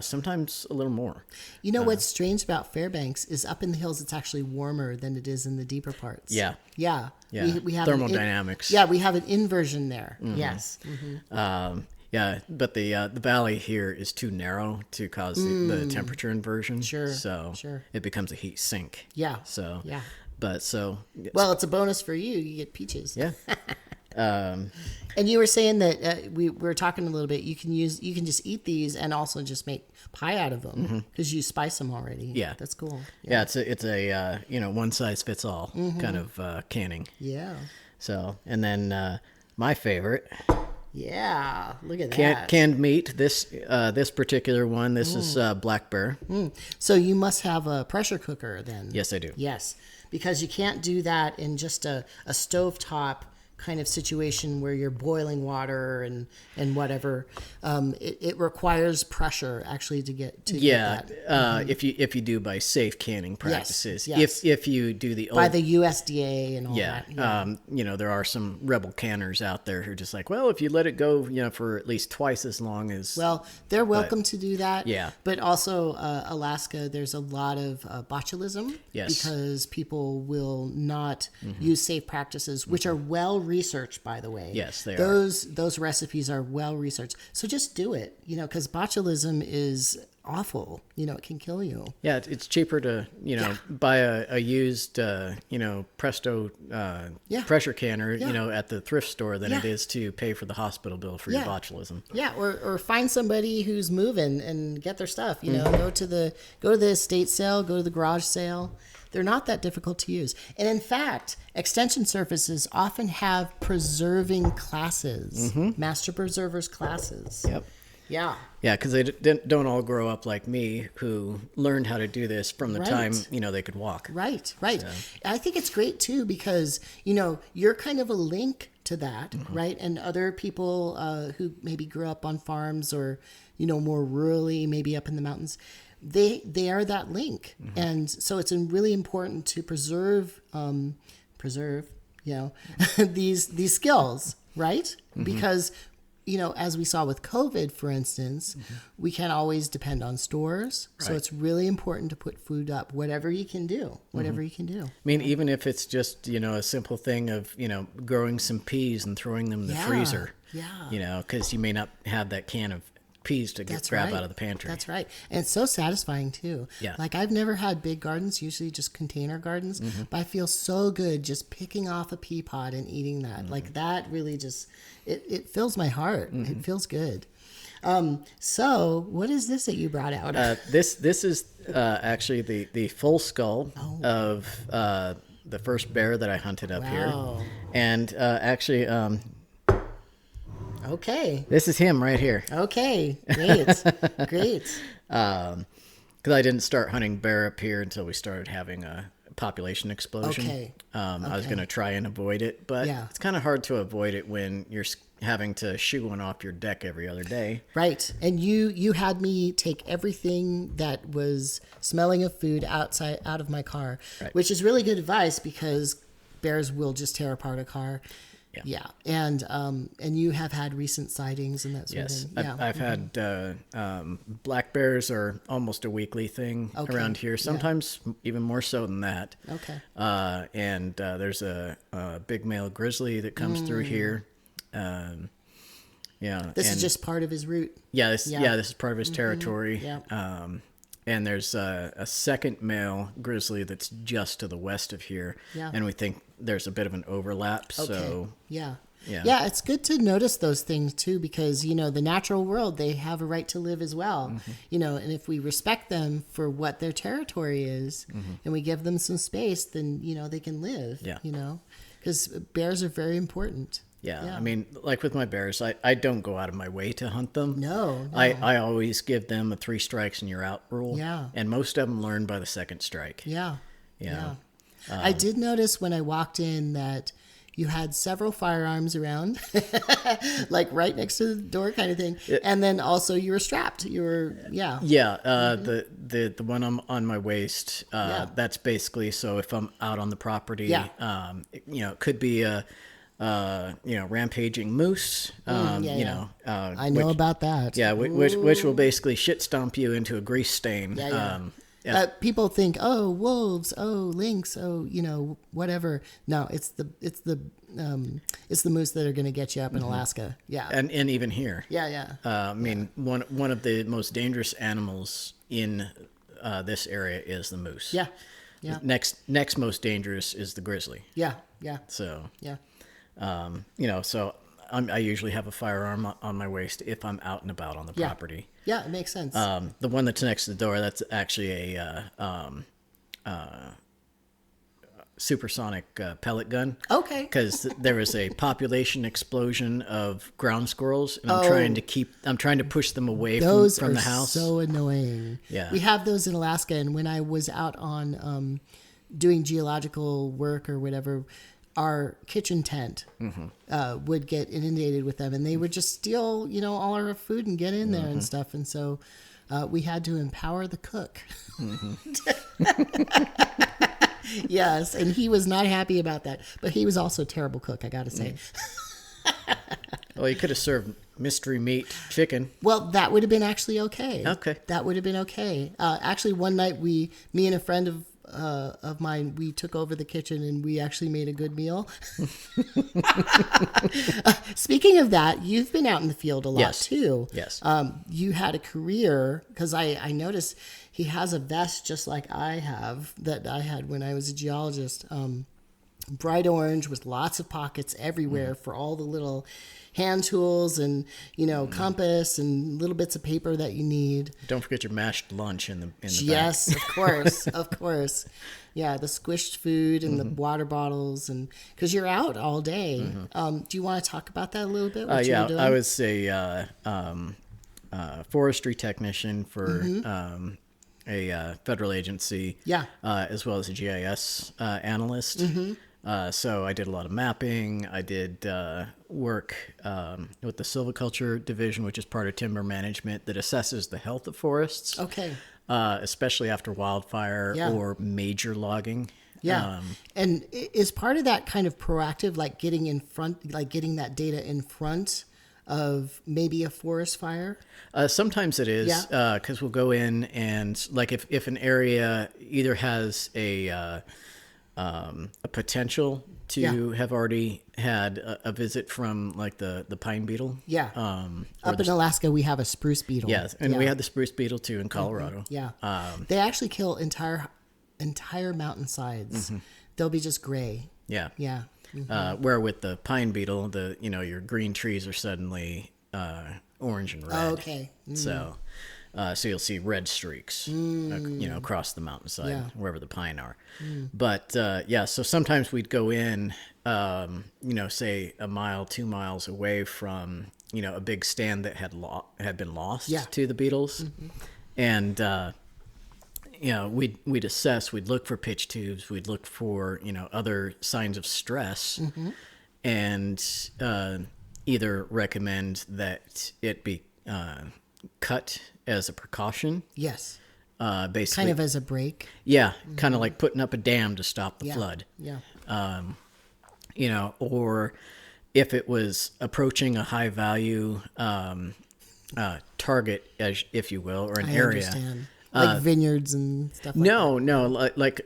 S2: Sometimes a little more.
S1: You know what's strange about Fairbanks is up in the hills it's actually warmer than it is in the deeper parts.
S2: Yeah.
S1: We have
S2: thermodynamics.
S1: We have an inversion there. Yes.
S2: But the valley here is too narrow to cause the temperature inversion.
S1: Sure.
S2: So it becomes a heat sink.
S1: Yeah.
S2: So
S1: yeah.
S2: Well,
S1: it's a bonus for you. You get peaches.
S2: Yeah.
S1: And you were saying that we were talking a little bit. You can just eat these and also just make pie out of them because you spice them already.
S2: Yeah,
S1: that's cool.
S2: Yeah, it's a one size fits all kind of canning.
S1: Yeah.
S2: So and then my favorite.
S1: Yeah, look at that.
S2: Canned meat. This particular one. This is black bear.
S1: So you must have a pressure cooker then.
S2: Yes, I do.
S1: Yes, because you can't do that in just a stovetop kind of situation where you're boiling water and whatever, it requires pressure actually to get that.
S2: If you do by safe canning practices,
S1: yes.
S2: if you do the old,
S1: by the USDA and all that.
S2: There are some rebel canners out there who are just like, well, if you let it go, for at least twice as long as.
S1: Well, they're welcome to do that.
S2: Yeah.
S1: But also Alaska, there's a lot of botulism.
S2: Yes.
S1: Because people will not use safe practices, which are well researched, by the way.
S2: Yes, they
S1: are. Those recipes are well researched. So just do it, because botulism is awful. It can kill you.
S2: Yeah, it's cheaper to buy a used Presto pressure canner at the thrift store than it is to pay for the hospital bill for your botulism.
S1: Yeah, or find somebody who's moving and get their stuff. Go to the estate sale, go to the garage sale. They're not that difficult to use. And in fact, extension services often have preserving classes, master preservers classes.
S2: Yep.
S1: Yeah.
S2: Yeah, because they don't all grow up like me, who learned how to do this from the time they could walk.
S1: Right. So. I think it's great too because you're kind of a link to that, right? And other people who maybe grew up on farms or more rurally, maybe up in the mountains, they are that link, and so it's really important to preserve these skills, right? Because as we saw with COVID, for instance, we can't always depend on stores. Right. So it's really important to put food up, whatever you can do, you can do.
S2: I mean, even if it's just, a simple thing of, growing some peas and throwing them in the freezer. Yeah. Because you may not have that can of peas to grab out of the pantry.
S1: That's right. And it's so satisfying too.
S2: Yeah.
S1: Like I've never had big gardens, usually just container gardens, but I feel so good just picking off a pea pod and eating that. Like that really just, it fills my heart. It feels good. So what is this that you brought out?
S2: This is actually the full skull of the first bear that I hunted up here. And actually,
S1: okay.
S2: This is him right here.
S1: Okay, great. Because
S2: I didn't start hunting bear up here until we started having a population explosion.
S1: Okay.
S2: I was going to try and avoid it, but it's kind of hard to avoid it when you're having to shoo one off your deck every other day.
S1: Right. And you had me take everything that was smelling of food out of my car, which is really good advice because bears will just tear apart a car. Yeah. And you have had recent sightings and that sort of thing.
S2: Yes, I've had black bears are almost a weekly thing around here. Sometimes even more so than that.
S1: Okay.
S2: And there's a big male grizzly that comes through here.
S1: This is just part of his route.
S2: This is part of his territory.
S1: Yeah.
S2: And there's a second male grizzly that's just to the west of here. Yeah. And we think there's a bit of an overlap. Okay. So
S1: yeah, it's good to notice those things too, because the natural world, they have a right to live as well. And if we respect them for what their territory is, and we give them some space, then they can live. Yeah. Because bears are very important.
S2: Yeah, I mean, like with my bears, I don't go out of my way to hunt them.
S1: No.
S2: I always give them a 3 strikes and you're out rule.
S1: Yeah.
S2: And most of them learn by the second strike.
S1: Yeah. I did notice when I walked in that you had several firearms around, like right next to the door kind of thing. And then also you were strapped. You were,
S2: the one on my waist, that's basically so if I'm out on the property, it could be a rampaging moose.
S1: I know about that.
S2: Yeah, which will basically shit stomp you into a grease stain.
S1: People think, oh, wolves, oh, lynx, oh, whatever. No, it's the moose that are going to get you up in Alaska. Yeah,
S2: and even here.
S1: Yeah.
S2: I mean, one of the most dangerous animals in this area is the moose.
S1: Yeah.
S2: Next most dangerous is the grizzly.
S1: Yeah.
S2: So.
S1: Yeah.
S2: So I usually have a firearm on my waist if I'm out and about on the property.
S1: Yeah, it makes sense.
S2: The one that's next to the door, that's actually a supersonic pellet gun.
S1: Okay.
S2: Because there was a population explosion of ground squirrels, and I'm trying to push them away from the house.
S1: Those are so annoying.
S2: Yeah.
S1: We have those in Alaska, and when I was out on doing geological work or whatever, our kitchen tent would get inundated with them, and they would just steal, all our food and get in there and stuff. And so we had to empower the cook. Yes, and he was not happy about that, but he was also a terrible cook, I got to say.
S2: Well, you could have served mystery meat chicken.
S1: Well, that would have been actually okay.
S2: Okay.
S1: That would have been okay. Actually, one night me and a friend of mine, we took over the kitchen and we actually made a good meal. Speaking of that, you've been out in the field a lot too.
S2: Yes.
S1: You had a career, because I noticed he has a vest just like I have that I had when I was a geologist. Bright orange with lots of pockets everywhere for all the little hand tools and compass and little bits of paper that you need.
S2: Don't forget your mashed lunch in the
S1: Yes,
S2: back.
S1: of course, of course. Yeah, the squished food and the water bottles, and because you're out all day. Do you want to talk about that a little bit? What you were doing?
S2: I was a forestry technician for a federal agency.
S1: Yeah.
S2: As well as a GIS analyst. So I did a lot of mapping. I did work with the silviculture division, which is part of timber management that assesses the health of forests.
S1: Okay.
S2: Especially after wildfire or major logging.
S1: Yeah. And is part of that kind of proactive, like getting that data in front of maybe a forest fire?
S2: Sometimes it is, because we'll go in and, like, if an area either has a potential to have already had a visit from, like, the pine beetle.
S1: Yeah. Up in Alaska, we have a spruce beetle.
S2: Yes, and we had the spruce beetle too in Colorado.
S1: Yeah. They actually kill entire mountainsides. They'll be just gray.
S2: Yeah.
S1: Yeah.
S2: Where with the pine beetle, your green trees are suddenly orange and red.
S1: Oh, okay.
S2: So you'll see red streaks, across the mountainside, wherever the pine are. But so sometimes we'd go in, say a mile, 2 miles away from, a big stand that had been lost to the beetles, and we'd assess, we'd look for pitch tubes, we'd look for, other signs of stress, and either recommend that it be cut as a precaution.
S1: Yes.
S2: Basically.
S1: Kind of as a break.
S2: Yeah. Kind of like putting up a dam to stop the flood.
S1: Yeah.
S2: Or if it was approaching a high value target, if you will, or an area.
S1: Understand. Like vineyards and stuff like
S2: No,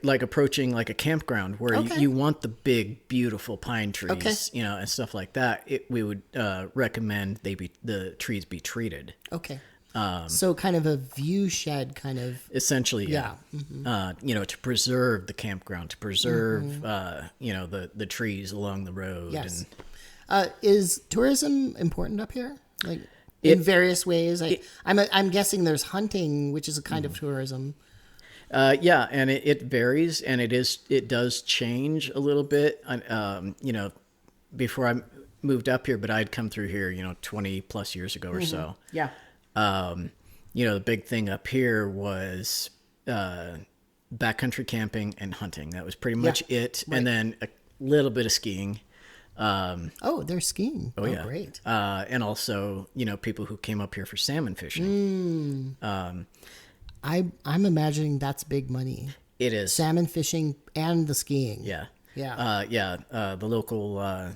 S2: like approaching like a campground where you want the big, beautiful pine trees, and stuff like that. We would recommend the trees be treated.
S1: Okay. So kind of a view shed kind of.
S2: Essentially, yeah. To preserve the campground, to preserve, the trees along the road.
S1: Yes. Is tourism important up here? Like in various ways? I'm guessing there's hunting, which is a kind of tourism.
S2: And it varies, and it does change a little bit. Before I moved up here, but I'd come through here, 20 plus years ago or so.
S1: Yeah.
S2: The big thing up here was backcountry camping and hunting. That was pretty much it. Right. And then a little bit of skiing.
S1: They're skiing.
S2: Oh, yeah.
S1: Great.
S2: And also, people who came up here for salmon fishing.
S1: I'm imagining that's big money.
S2: It is.
S1: Salmon fishing and the skiing.
S2: Yeah.
S1: Yeah.
S2: The local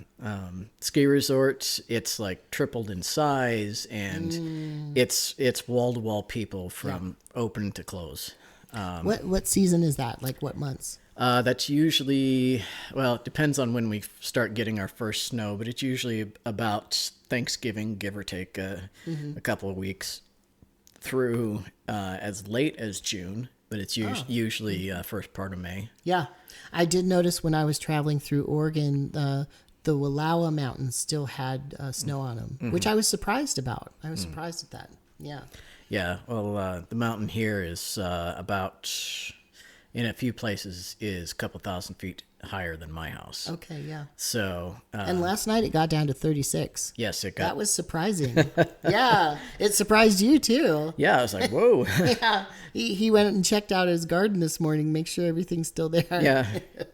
S2: ski resort, it's like tripled in size, and it's wall to wall people from open to close.
S1: What season is that? Like what months?
S2: That's usually, it depends on when we start getting our first snow, but it's usually about Thanksgiving, give or take a couple of weeks, through as late as June. But it's usually first part of May. Yeah.
S1: I did notice when I was traveling through Oregon, the Wallowa Mountains still had snow on them, which I was surprised about. I was surprised at that. Yeah.
S2: Yeah. Well, the mountain here is about in a few places is a couple thousand feet higher than my house.
S1: Okay, yeah.
S2: So
S1: And last night it got down to 36.
S2: yes, it got.
S1: That was surprising. Yeah, it surprised you too.
S2: Yeah, I was like, whoa.
S1: Yeah, he went and checked out his garden this morning, make sure everything's still there.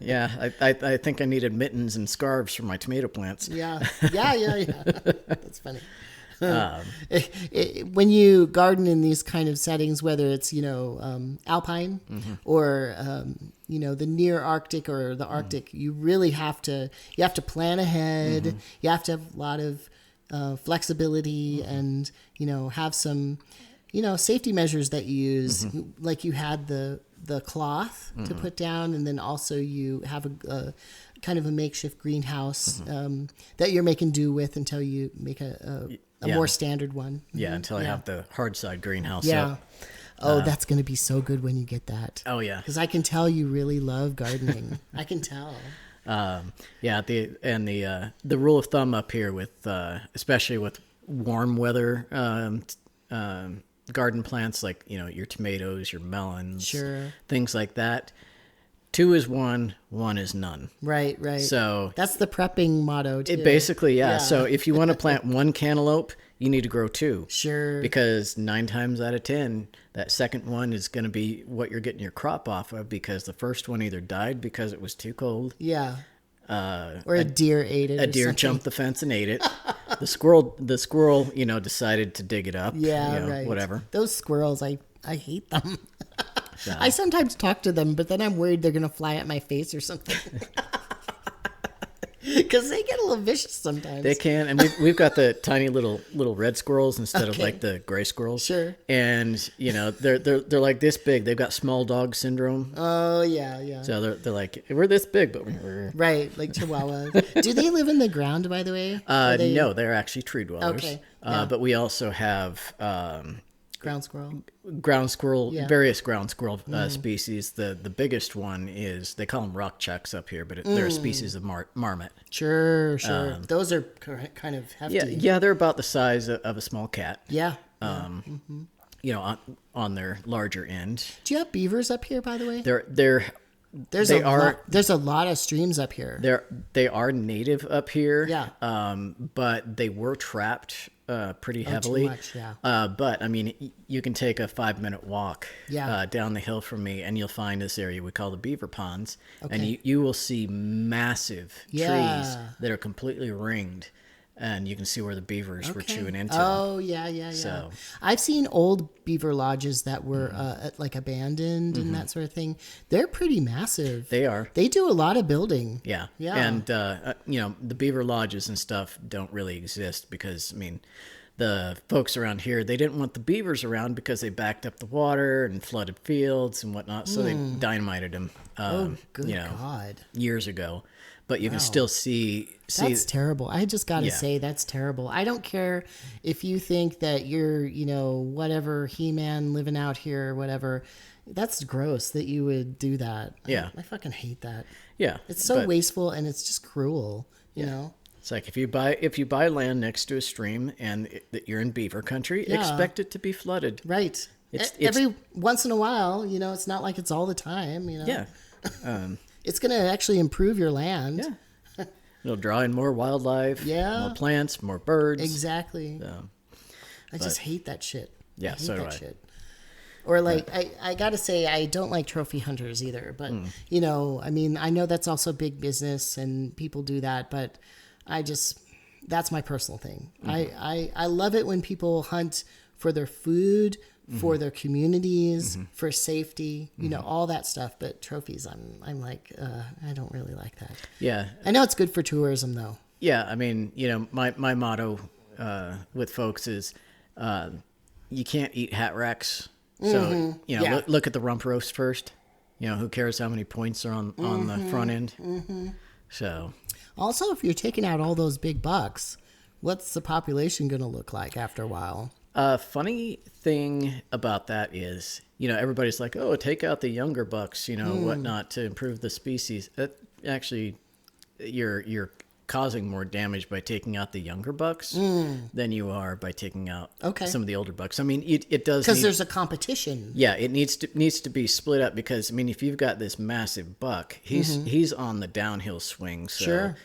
S2: Yeah. I think I needed mittens and scarves for my tomato plants.
S1: Yeah. That's funny. When you garden in these kind of settings, whether it's alpine or the near Arctic or the Arctic, you really have to plan ahead. You have to have a lot of flexibility and have some safety measures that you use, like you had the cloth to put down, and then also you have a kind of a makeshift greenhouse that you're making do with until you make a more standard one.
S2: Yeah, until I have the hard side greenhouse
S1: Yeah.
S2: up.
S1: Oh, that's going to be so good when you get that.
S2: Oh, yeah.
S1: Because I can tell you really love gardening. I can tell.
S2: The rule of thumb up here with especially with warm weather garden plants, like your tomatoes, your melons,
S1: Sure.
S2: things like that. 2 is 1, 1 is none.
S1: Right.
S2: So
S1: that's the prepping motto too.
S2: it basically, yeah. So if you want to plant 1 cantaloupe, you need to grow 2.
S1: Sure.
S2: Because 9 times out of 10, that second one is going to be what you're getting your crop off of, because the first one either died because it was too cold.
S1: Yeah. Or a deer ate it.
S2: A deer jumped the fence and ate it. The squirrel, decided to dig it up.
S1: Yeah, right.
S2: Whatever.
S1: Those squirrels, I hate them.
S2: So.
S1: I sometimes talk to them, but then I'm worried they're going to fly at my face or something. Because they get a little vicious sometimes.
S2: They can, and we've got the tiny little red squirrels instead of like the gray squirrels.
S1: Sure.
S2: And they're like this big. They've got small dog syndrome.
S1: Oh yeah.
S2: So they're like, we're this big, but we're
S1: right, like chihuahuas. Do they live in the ground, by the way?
S2: No, they're actually tree dwellers.
S1: Okay. Yeah.
S2: But we also have
S1: ground squirrel.
S2: Various ground squirrel species. The biggest one is, they call them rock chucks up here, but they're a species of marmot.
S1: Sure. Those are kind of hefty.
S2: Yeah, they're about the size of a small cat.
S1: Yeah.
S2: On their larger end.
S1: Do you have beavers up here, by the way? There's a lot of streams up here.
S2: They are native up here.
S1: Yeah.
S2: But they were trapped pretty heavily.
S1: Too much, yeah.
S2: But I mean, you can take a 5-minute walk down the hill from me, and you'll find this area we call the beaver ponds, and you will see massive trees that are completely ringed. And you can see where the beavers were chewing into them.
S1: Oh, yeah.
S2: So,
S1: I've seen old beaver lodges that were like abandoned and that sort of thing. They're pretty massive.
S2: They are.
S1: They do a lot of building.
S2: Yeah. And, the beaver lodges and stuff don't really exist because, I mean, the folks around here, they didn't want the beavers around because they backed up the water and flooded fields and whatnot. So they dynamited them,
S1: God.
S2: years ago. But you can still see.
S1: That's terrible. I just got to say, that's terrible. I don't care if you think that you're, whatever, He-Man living out here or whatever. That's gross that you would do that.
S2: Yeah.
S1: I fucking hate that.
S2: Yeah.
S1: It's so wasteful, and it's just cruel, you know?
S2: It's like if you buy land next to a stream and you're in beaver country, expect it to be flooded.
S1: Right. Every once in a while, it's not like it's all the time,
S2: Yeah.
S1: It's going to actually improve your land.
S2: Yeah. It'll draw in more wildlife, more plants, more birds.
S1: Exactly. I just hate that shit.
S2: Yeah, so do I.
S1: Shit. Or like, I got to say, I don't like trophy hunters either. But, I mean, I know that's also big business and people do that. But that's my personal thing. I love it when people hunt for their food, for their communities, for safety, all that stuff. But trophies, I'm like, I don't really like that.
S2: Yeah.
S1: I know it's good for tourism, though.
S2: Yeah, I mean, my motto with folks is you can't eat hat racks. So, look at the rump roast first. Who cares how many points are on the front end? So.
S1: Also, if you're taking out all those big bucks, what's the population going to look like after a while?
S2: Funny thing about that is, everybody's like, oh, take out the younger bucks, whatnot to improve the species. Actually, you're causing more damage by taking out the younger bucks than you are by taking out some of the older bucks. I mean, it does
S1: because there's a competition.
S2: Yeah, it needs to be split up because I mean, if you've got this massive buck, he's on the downhill swing. So
S1: Sure.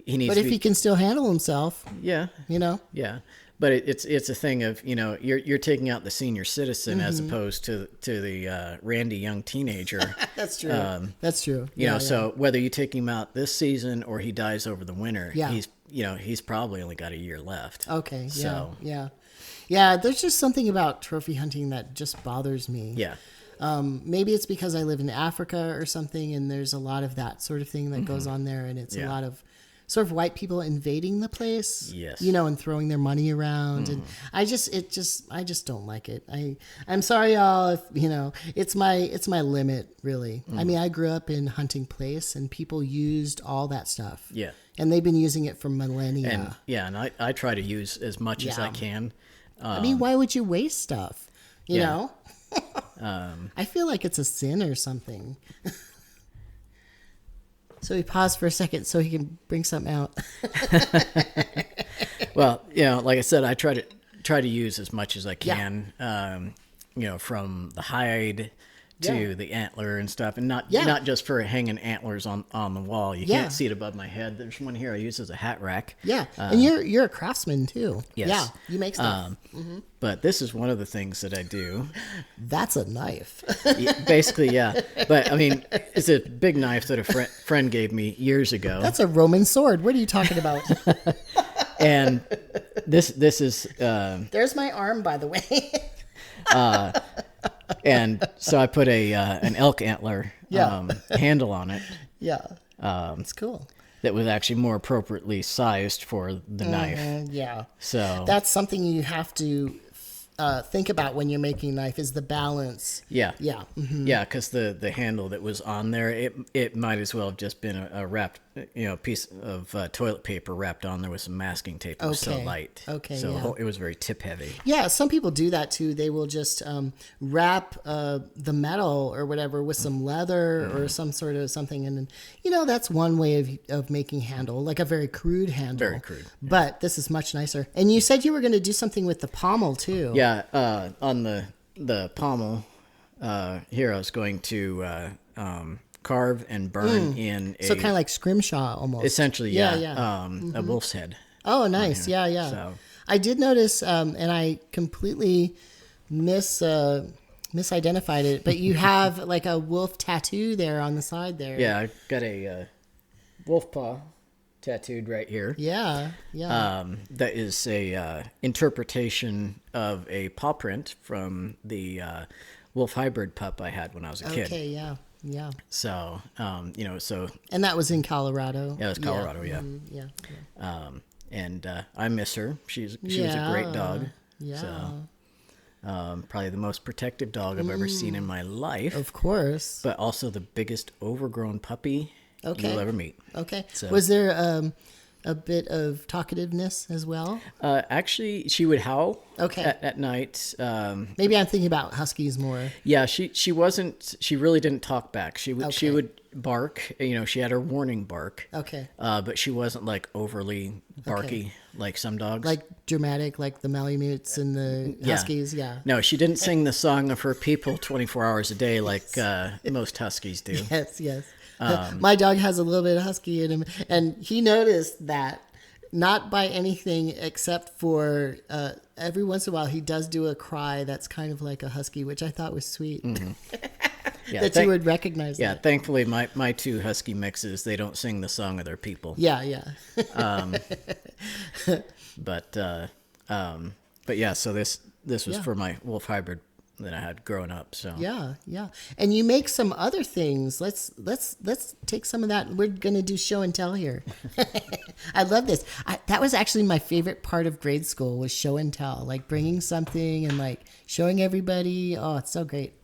S2: he needs.
S1: But if he can still handle himself,
S2: yeah, yeah. But it's a thing of you're taking out the senior citizen as opposed to the randy young teenager.
S1: That's true. That's true.
S2: So whether you take him out this season or he dies over the winter, he's probably only got a year left.
S1: Okay.
S2: So
S1: Yeah. There's just something about trophy hunting that just bothers me.
S2: Yeah.
S1: Maybe it's because I live in Africa or something, and there's a lot of that sort of thing that goes on there, and it's a lot of sort of white people invading the place,
S2: yes,
S1: and throwing their money around, and I just don't like it. I'm sorry, y'all, if it's my limit, really. I mean, I grew up in Hunting Place, and people used all that stuff, and they've been using it for millennia.
S2: And I try to use as much as I can.
S1: I mean, why would you waste stuff? You know, I feel like it's a sin or something. So he paused for a second so he can bring something out.
S2: Well, like I said, I try to use as much as I can. From the hide to the antler and stuff, and not just for hanging antlers on the wall. You can't see it above my head. There's one here I use as a hat rack.
S1: Yeah, and you're a craftsman too.
S2: Yes.
S1: Yeah, you make stuff.
S2: But this is one of the things that I do.
S1: That's a knife.
S2: Basically, yeah. But I mean, it's a big knife that a friend gave me years ago.
S1: That's a Roman sword. What are you talking about?
S2: And this is.
S1: There's my arm, by the way.
S2: And so I put an elk antler handle on it.
S1: Yeah, it's cool.
S2: That was actually more appropriately sized for the knife.
S1: Yeah.
S2: So
S1: that's something you have to think about when you're making a knife is the balance.
S2: Yeah.
S1: Yeah. Mm-hmm.
S2: Yeah, because the handle that was on there, it might as well have just been a wrapped, piece of toilet paper wrapped on there with some masking tape. It was so light.
S1: Okay.
S2: So it was very tip heavy.
S1: Yeah, some people do that too. They will just wrap the metal or whatever with some leather or some sort of something, and then, that's one way of making handle, like a very crude handle.
S2: Very crude.
S1: But this is much nicer. And you said you were going to do something with the pommel too.
S2: Yeah, on the pommel here, I was going to carve and burn in
S1: so kind of like scrimshaw almost.
S2: Essentially, yeah. A wolf's head.
S1: Oh, nice. Yeah.
S2: So.
S1: I did notice, and I completely misidentified it, but you have like a wolf tattoo there on the side there.
S2: Yeah, I got a wolf paw tattooed right here.
S1: Yeah.
S2: That is a interpretation of a paw print from the wolf hybrid pup I had when I was a kid.
S1: Okay, yeah.
S2: So, so.
S1: And that was in Colorado.
S2: Yeah, it was Colorado. Yeah.
S1: Yeah.
S2: And I miss her. She was a great dog.
S1: Yeah.
S2: So, probably the most protective dog I've ever seen in my life.
S1: Of course.
S2: But also the biggest overgrown puppy you'll ever meet.
S1: Okay.
S2: So.
S1: Was there a bit of talkativeness as well?
S2: Actually, she would howl at night.
S1: Maybe I'm thinking about huskies more.
S2: Yeah, she really didn't talk back. She would bark. She had her warning bark.
S1: Okay.
S2: But she wasn't like overly barky like some dogs.
S1: Like dramatic, like the Malamutes and the huskies. Yeah.
S2: No, she didn't sing the song of her people 24 hours a day like most huskies do.
S1: Yes. My dog has a little bit of husky in him, and he noticed that not by anything except for every once in a while he does do a cry that's kind of like a husky, which I thought was sweet. Mm-hmm. Yeah, you would recognize.
S2: Yeah,
S1: that.
S2: Thankfully my two husky mixes, they don't sing the song of their people.
S1: Yeah.
S2: But yeah, so this was for my wolf hybrid that I had growing up. So
S1: yeah, and you make some other things. Let's take some of that. We're gonna do show and tell here. I love this. That was actually my favorite part of grade school was show and tell, like bringing something and like showing everybody. Oh, it's so great.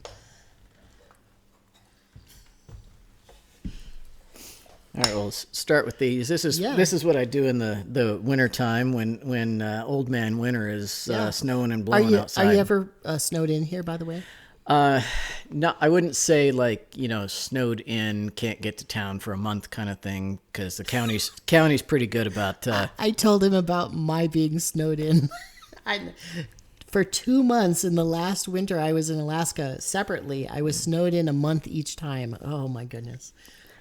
S2: All right, we'll start with these. This is what I do in the winter time when old man winter is snowing and blowing outside.
S1: Are you ever snowed in here, by the way?
S2: No, I wouldn't say like, snowed in, can't get to town for a month kind of thing, because the county's pretty good about.
S1: I told him about my being snowed in. For 2 months in the last winter I was in Alaska separately, I was snowed in a month each time. Oh my goodness.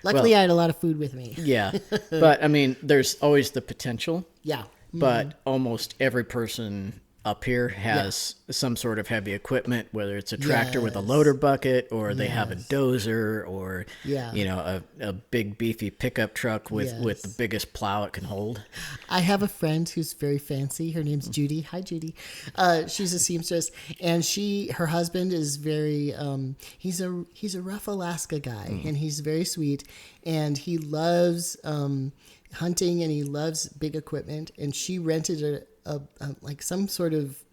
S1: Luckily, I had a lot of food with me.
S2: Yeah, but I mean, there's always the potential.
S1: Yeah.
S2: But almost every person up here has some sort of heavy equipment, whether it's a tractor with a loader bucket, or they have a dozer, or a big beefy pickup truck with the biggest plow it can hold. I
S1: have a friend who's very fancy. Her name's Judy. Hi, Judy. She's a seamstress, and her husband is very he's a rough Alaska guy, and he's very sweet, and he loves hunting, and he loves big equipment, and she rented a like some sort of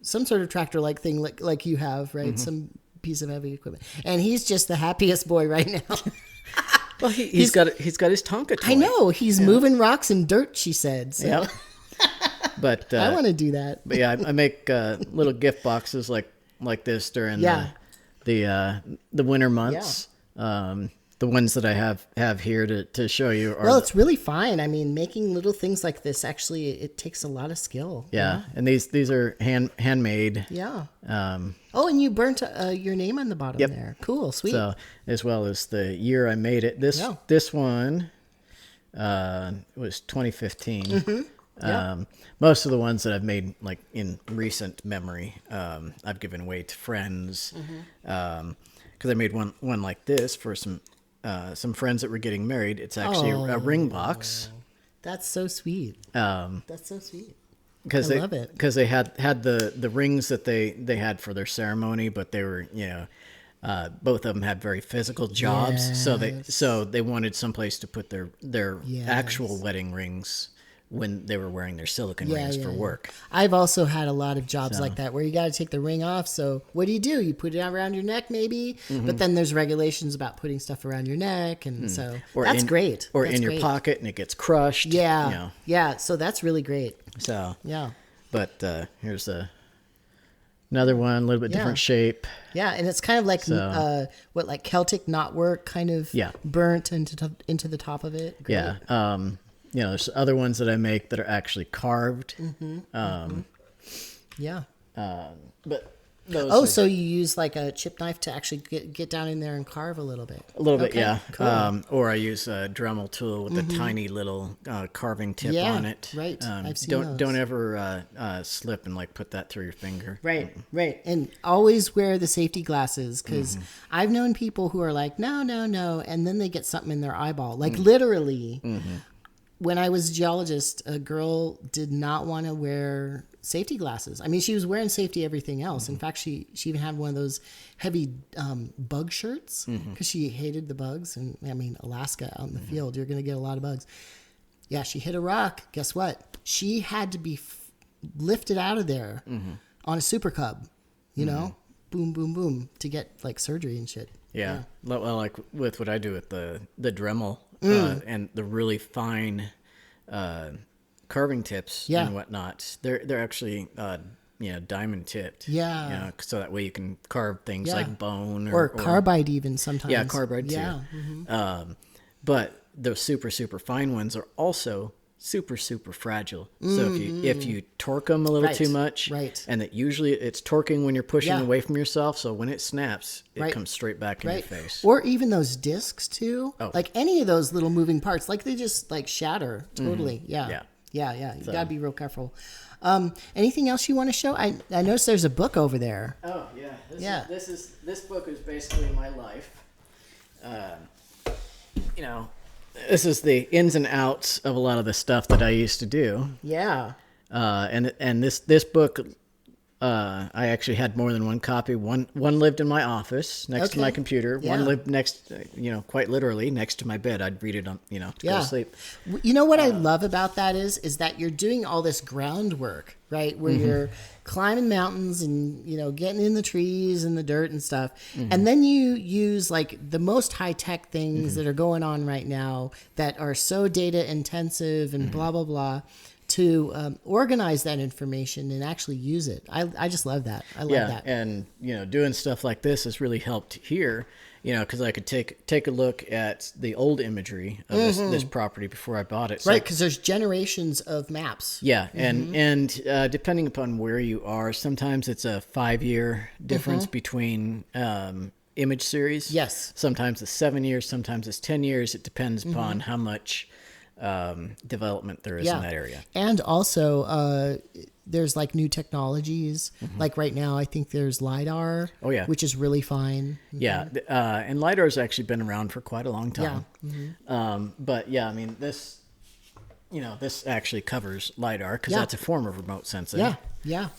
S1: tractor like thing like you have, right? Some piece of heavy equipment, and he's just the happiest boy right now.
S2: Well, he's got his Tonka toy.
S1: I know, he's moving rocks and dirt, she said. So.
S2: Yep. But
S1: I want to do that.
S2: But yeah, I make little gift boxes like this during the winter months. Yeah. The ones that I have here to show you are...
S1: Well, it's really fine. I mean, making little things like this, actually, it takes a lot of skill.
S2: Yeah, and these are handmade.
S1: Yeah. And you burnt your name on the bottom there. Cool, sweet.
S2: So, as well as the year I made it. This one was 2015. Mm-hmm. Most of the ones that I've made, like, in recent memory, I've given away to friends. Because I made one like this for some friends that were getting married. It's actually a ring box.
S1: That's so sweet. That's so sweet.
S2: I love it. Because they had the rings that they had for their ceremony, but they were, both of them had very physical jobs. Yes. So they wanted someplace to put their actual wedding rings when they were wearing their silicone rings for work.
S1: I've also had a lot of jobs like that where you got to take the ring off. So what do? You put it around your neck maybe, but then there's regulations about putting stuff around your neck. And so that's great.
S2: Or
S1: that's
S2: in your pocket and it gets crushed.
S1: Yeah. Yeah. So that's really great.
S2: So,
S1: yeah.
S2: But here's another one, a little bit different shape.
S1: Yeah. And it's kind of like, like Celtic knotwork kind of burnt into the top of it. Great.
S2: Yeah. There's other ones that I make that are actually carved.
S1: Yeah.
S2: But those
S1: so you use like a chip knife to actually get down in there and carve a little bit.
S2: A little bit, yeah. Cool. Or I use a Dremel tool with a tiny little carving tip on it.
S1: Right. I've seen those.
S2: Don't ever slip and like put that through your finger.
S1: Right. Right. And always wear the safety glasses, because I've known people who are like, no, and then they get something in their eyeball, like literally. When I was a geologist, a girl did not want to wear safety glasses. I mean, she was wearing safety everything else. In fact, she even had one of those heavy bug shirts because she hated the bugs. And I mean, Alaska out in the field, you're going to get a lot of bugs. Yeah, she hit a rock. Guess what? She had to be lifted out of there on a super cub, boom, boom, boom, to get like surgery and shit.
S2: Yeah. Well, like with what I do with the Dremel. And the really fine carving tips and whatnot, they're actually diamond tipped. So that way you can carve things like bone
S1: or carbide even sometimes.
S2: Yeah, carbide too. Yeah. But the super fine ones are also super fragile. So if you torque them a little too much, and that usually it's torquing when you're pushing away from yourself, so when it snaps, it comes straight back in your face.
S1: Or even those discs too, like any of those little moving parts, like they just like shatter totally. Yeah. You gotta be real careful. Anything else you want to show? I noticed there's a book over there.
S2: Oh yeah. This book is basically my life. This is the ins and outs of a lot of the stuff that I used to do.
S1: Yeah.
S2: And this book, I actually had more than one copy. One lived in my office next to my computer. Yeah. One lived next, quite literally next to my bed. I'd read it on, to go to sleep.
S1: You know what I love about that is that you're doing all this groundwork, right? Where you're climbing mountains and, getting in the trees and the dirt and stuff. And then you use like the most high tech things that are going on right now that are so data intensive and blah, blah, blah, to organize that information and actually use it. I just love that. I love that.
S2: And doing stuff like this has really helped here. Because I could take a look at the old imagery of this property before I bought it. So
S1: Right, because there's generations of maps.
S2: yeah, and depending upon where you are, sometimes it's a 5-year difference between image series.
S1: Yes.
S2: Sometimes it's 7 years, sometimes it's 10 years. It depends upon how much development there is in that area.
S1: And also, there's like new technologies. Like right now, I think there's LiDAR.
S2: Oh, yeah.
S1: Which is really fine.
S2: Yeah, and LiDAR's actually been around for quite a long time.
S1: Yeah.
S2: But yeah, I mean, this actually covers LiDAR because that's a form of remote sensing.
S1: Yeah, yeah.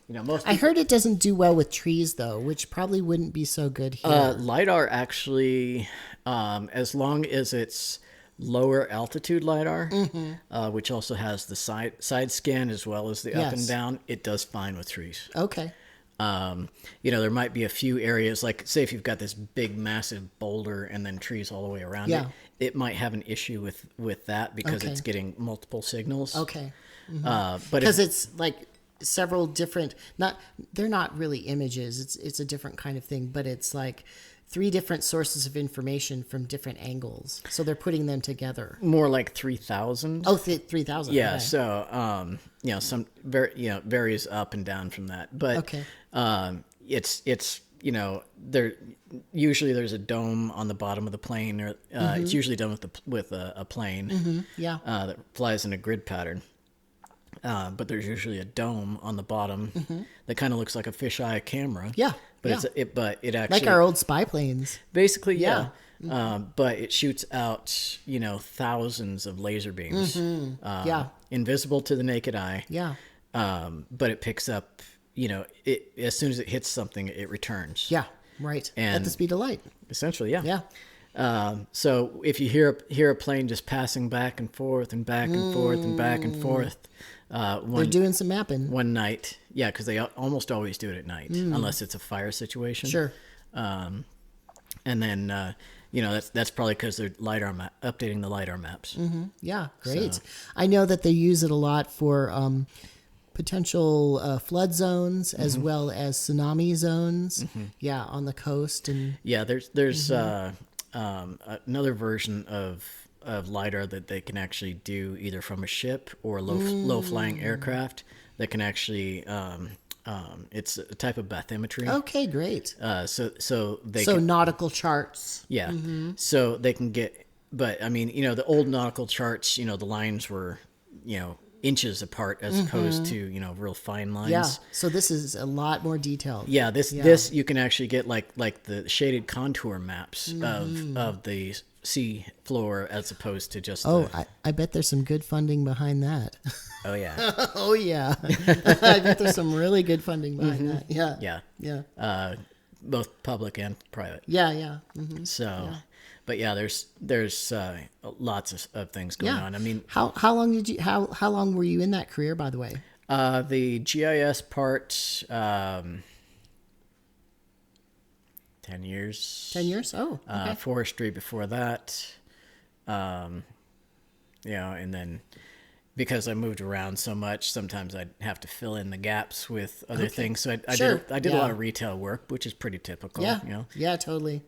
S2: Most
S1: I heard it doesn't do well with trees, though, which probably wouldn't be so good here.
S2: LiDAR actually, as long as it's lower altitude LiDAR, which also has the side scan as well as the up and down, it does fine with trees.
S1: Okay.
S2: There might be a few areas, like say if you've got this big massive boulder and then trees all the way around it might have an issue with that because it's getting multiple signals.
S1: Okay.
S2: But
S1: Because it's like several different, they're not really images. It's a different kind of thing, but it's like 3 different sources of information from different angles. So they're putting them together.
S2: more like 3,000.
S1: Oh, 3,000.
S2: Yeah,
S1: Okay.
S2: so some varies up and down from that, but
S1: Okay.
S2: it's there usually there's a dome on the bottom of the plane, or it's usually done with a plane
S1: Yeah.
S2: that flies in a grid pattern. But there's usually a dome on the bottom that kind of looks like a fisheye camera.
S1: Yeah.
S2: but
S1: yeah.
S2: it actually
S1: Like our old spy planes.
S2: basically but it shoots out thousands of laser beams. Invisible to the naked eye.
S1: Yeah.
S2: But it picks up, it as soon as it hits something, it returns.
S1: Yeah. Right. At
S2: And-
S1: the speed of light.
S2: Essentially, yeah.
S1: Yeah.
S2: So if you hear a plane just passing back and forth and back and forth and back and forth,
S1: They're doing some mapping.
S2: one night, because they almost always do it at night, unless it's a fire situation.
S1: Sure.
S2: And then that's probably because they're updating the LiDAR maps.
S1: Yeah. Great.
S2: So-
S1: I know that they use it a lot for potential flood zones as well as tsunami zones. Yeah. On the coast. And
S2: Yeah, there's another version of LiDAR that they can actually do either from a ship or low flying aircraft that can actually it's a type of bathymetry.
S1: okay, great.
S2: So they
S1: So
S2: can,
S1: nautical charts.
S2: yeah, so they can get, but I mean, the old nautical charts, the lines were, inches apart as opposed to, real fine lines.
S1: Yeah. So this is a lot more detailed.
S2: Yeah, this you can actually get like the shaded contour maps of the sea floor as opposed to just
S1: Oh, I bet there's some good funding behind that.
S2: oh yeah.
S1: Oh yeah. I bet there's some really good funding behind that. Yeah.
S2: Yeah.
S1: Yeah.
S2: Both public and private.
S1: Yeah. Yeah.
S2: So but yeah, there's lots of things going on. I mean,
S1: how long were you in that career, by the way?
S2: the GIS part 10 years.
S1: 10 years? Oh, okay.
S2: Forestry before that. And then because I moved around so much, sometimes I'd have to fill in the gaps with other things. So I did a lot of retail work, which is pretty typical.
S1: Yeah. Yeah, totally.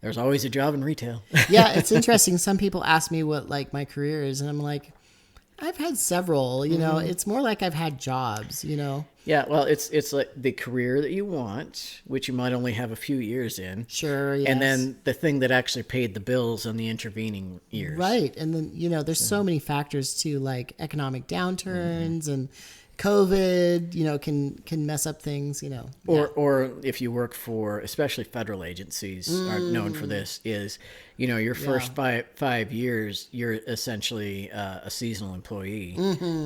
S2: There's always a job in retail.
S1: Yeah, it's interesting. Some people ask me what like my career is, and I'm like, I've had several, it's more like I've had jobs,
S2: Yeah, well, it's like the career that you want, which you might only have a few years in.
S1: Sure, yes.
S2: And then the thing that actually paid the bills on the intervening years.
S1: Right. And then, there's so many factors too, like economic downturns and COVID, can mess up things,
S2: Or if you work for, especially federal agencies are known for this, is, your first 5 years, you're essentially a seasonal employee.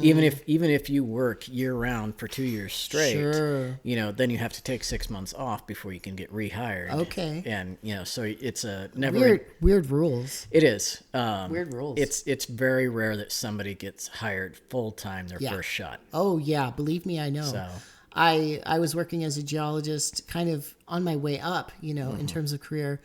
S2: Even if you work year round for 2 years straight,
S1: Sure.
S2: Then you have to take 6 months off before you can get rehired.
S1: Okay.
S2: And, so it's a never
S1: weird rules.
S2: It is.
S1: Weird rules.
S2: It's very rare that somebody gets hired full time their first shot.
S1: Oh yeah, believe me, I know.
S2: So.
S1: I was working as a geologist kind of on my way up, in terms of career.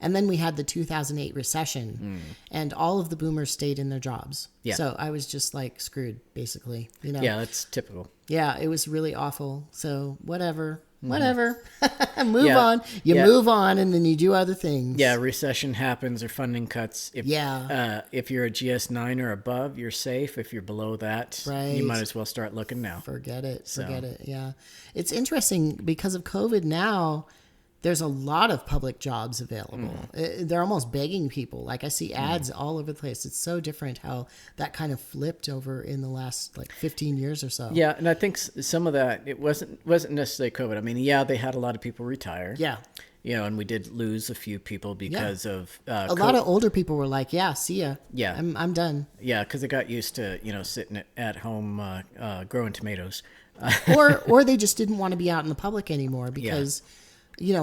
S1: And then we had the 2008 recession, and all of the boomers stayed in their jobs.
S2: Yeah.
S1: So I was just like screwed, basically. You know.
S2: Yeah, that's typical.
S1: Yeah, it was really awful. So whatever. Move
S2: Yeah.
S1: on. You
S2: Yeah.
S1: move on, and then you do other things.
S2: Yeah, recession happens or funding cuts. If you're a GS9 or above, you're safe. If you're below that,
S1: Right.
S2: you might as well start looking now.
S1: Forget it. Yeah. It's interesting because of COVID now, there's a lot of public jobs available. They're almost begging people. Like I see ads all over the place. It's so different how that kind of flipped over in the last like 15 years or so.
S2: Yeah, and I think some of that, it wasn't necessarily COVID. I mean, yeah, they had a lot of people retire.
S1: Yeah.
S2: You know, and we did lose a few people because of
S1: A lot of older people were like, yeah, see ya.
S2: Yeah.
S1: I'm done.
S2: Yeah, because they got used to, sitting at home growing tomatoes.
S1: or they just didn't want to be out in the public anymore because,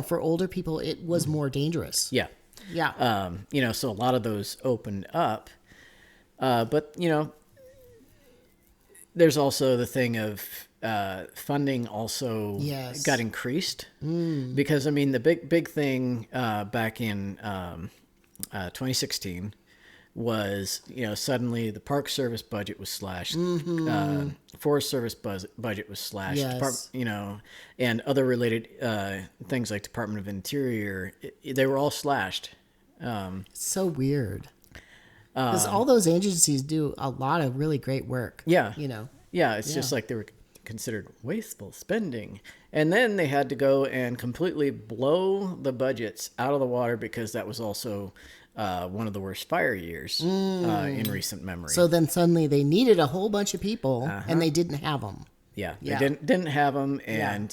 S1: for older people, it was more dangerous.
S2: Yeah.
S1: Yeah.
S2: So a lot of those opened up. But, there's also the thing of funding also
S1: Yes.
S2: got increased. Because, I mean, the big thing back in 2016 was, suddenly the Park Service budget was slashed. Forest Service budget was slashed.
S1: Yes.
S2: And other related things like Department of Interior, they were all slashed.
S1: It's so weird. Because all those agencies do a lot of really great work.
S2: Yeah.
S1: Yeah.
S2: It's just like they were considered wasteful spending. And then they had to go and completely blow the budgets out of the water because that was also one of the worst fire years in recent memory.
S1: So then suddenly they needed a whole bunch of people and they didn't have them.
S2: Yeah,
S1: Yeah.
S2: they didn't have them, and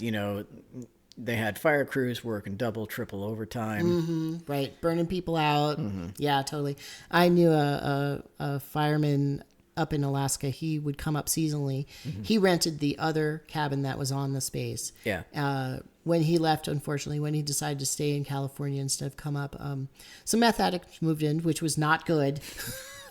S2: they had fire crews working double, triple overtime.
S1: Right. Burning people out. Yeah, totally. I knew a fireman up in Alaska. He would come up seasonally. He rented the other cabin that was on the space.
S2: Yeah.
S1: When he left, unfortunately, when he decided to stay in California instead of come up, some meth addicts moved in, which was not good.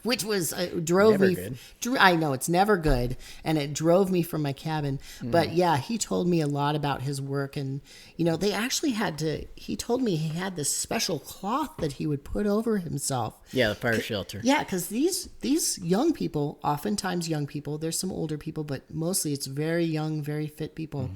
S1: Which was drove
S2: Never
S1: me.
S2: good.
S1: I know it's never good, and it drove me from my cabin. But yeah, he told me a lot about his work, and they actually had to. He told me he had this special cloth that he would put over himself.
S2: Yeah, the fire shelter.
S1: Yeah, because these young people, oftentimes young people, there's some older people, but mostly it's very young, very fit people.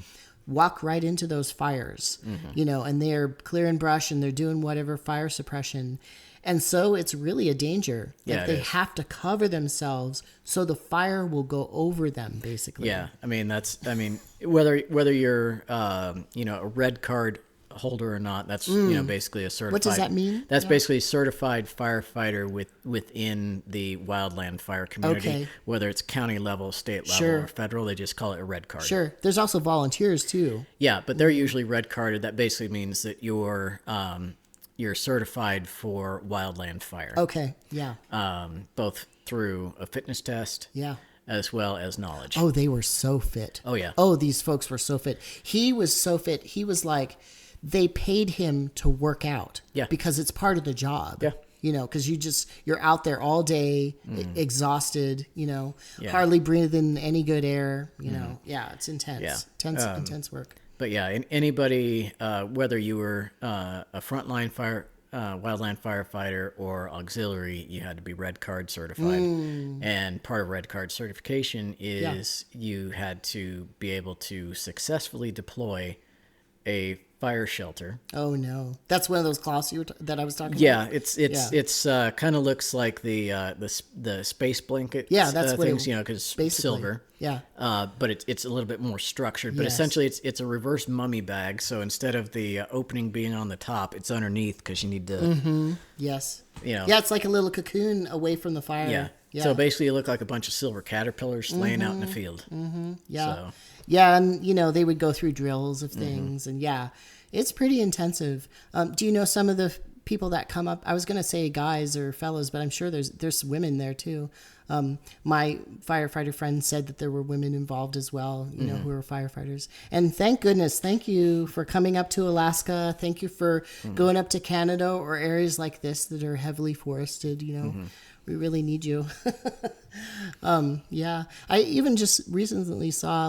S1: Walk right into those fires, and they're clearing brush and they're doing whatever fire suppression. And so it's really a danger.
S2: Yeah,
S1: they
S2: it is.
S1: have to cover themselves so the fire will go over them, basically.
S2: Yeah, I mean whether you're a red card holder or not, that's basically a certified.
S1: What does that mean?
S2: That's basically a certified firefighter within the wildland fire community.
S1: Okay.
S2: Whether it's county level, state level,
S1: Sure.
S2: or federal, they just call it a red card.
S1: Sure. There's also volunteers too.
S2: Yeah, but they're usually red carded. That basically means that you're certified for wildland fire.
S1: Okay. Yeah.
S2: Both through a fitness test.
S1: Yeah.
S2: As well as knowledge.
S1: Oh, they were so fit.
S2: Oh, yeah.
S1: Oh, these folks were so fit. He was so fit. He was like, they paid him to work out.
S2: Yeah.
S1: Because it's part of the job.
S2: Yeah.
S1: Because you're out there all day, exhausted,
S2: Yeah.
S1: hardly breathing any good air, Yeah, it's intense.
S2: Yeah.
S1: Intense work.
S2: But yeah, anybody, whether you were a frontline wildland firefighter or auxiliary, you had to be red card certified. And part of red card certification is you had to be able to successfully deploy a fire shelter.
S1: Oh no, that's one of those cloths that I was talking
S2: Yeah,
S1: about.
S2: it's kind of looks like the space blanket.
S1: Yeah, that's what
S2: things,
S1: it,
S2: because
S1: basically.
S2: silver.
S1: Yeah.
S2: But it's a little bit more structured. But
S1: Yes.
S2: essentially, it's a reverse mummy bag. So instead of the opening being on the top, it's underneath because you need to.
S1: Yes.
S2: Yeah,
S1: it's like a little cocoon away from the fire.
S2: Yeah. So basically, you look like a bunch of silver caterpillars laying out in the field.
S1: Yeah.
S2: So.
S1: Yeah, and they would go through drills of things, and it's pretty intensive. Do you know some of the people that come up? I was going to say guys or fellows, but I'm sure there's women there too. My firefighter friend said that there were women involved as well, who were firefighters. And thank goodness, thank you for coming up to Alaska. Thank you for going up to Canada or areas like this that are heavily forested. We really need you. I even just recently saw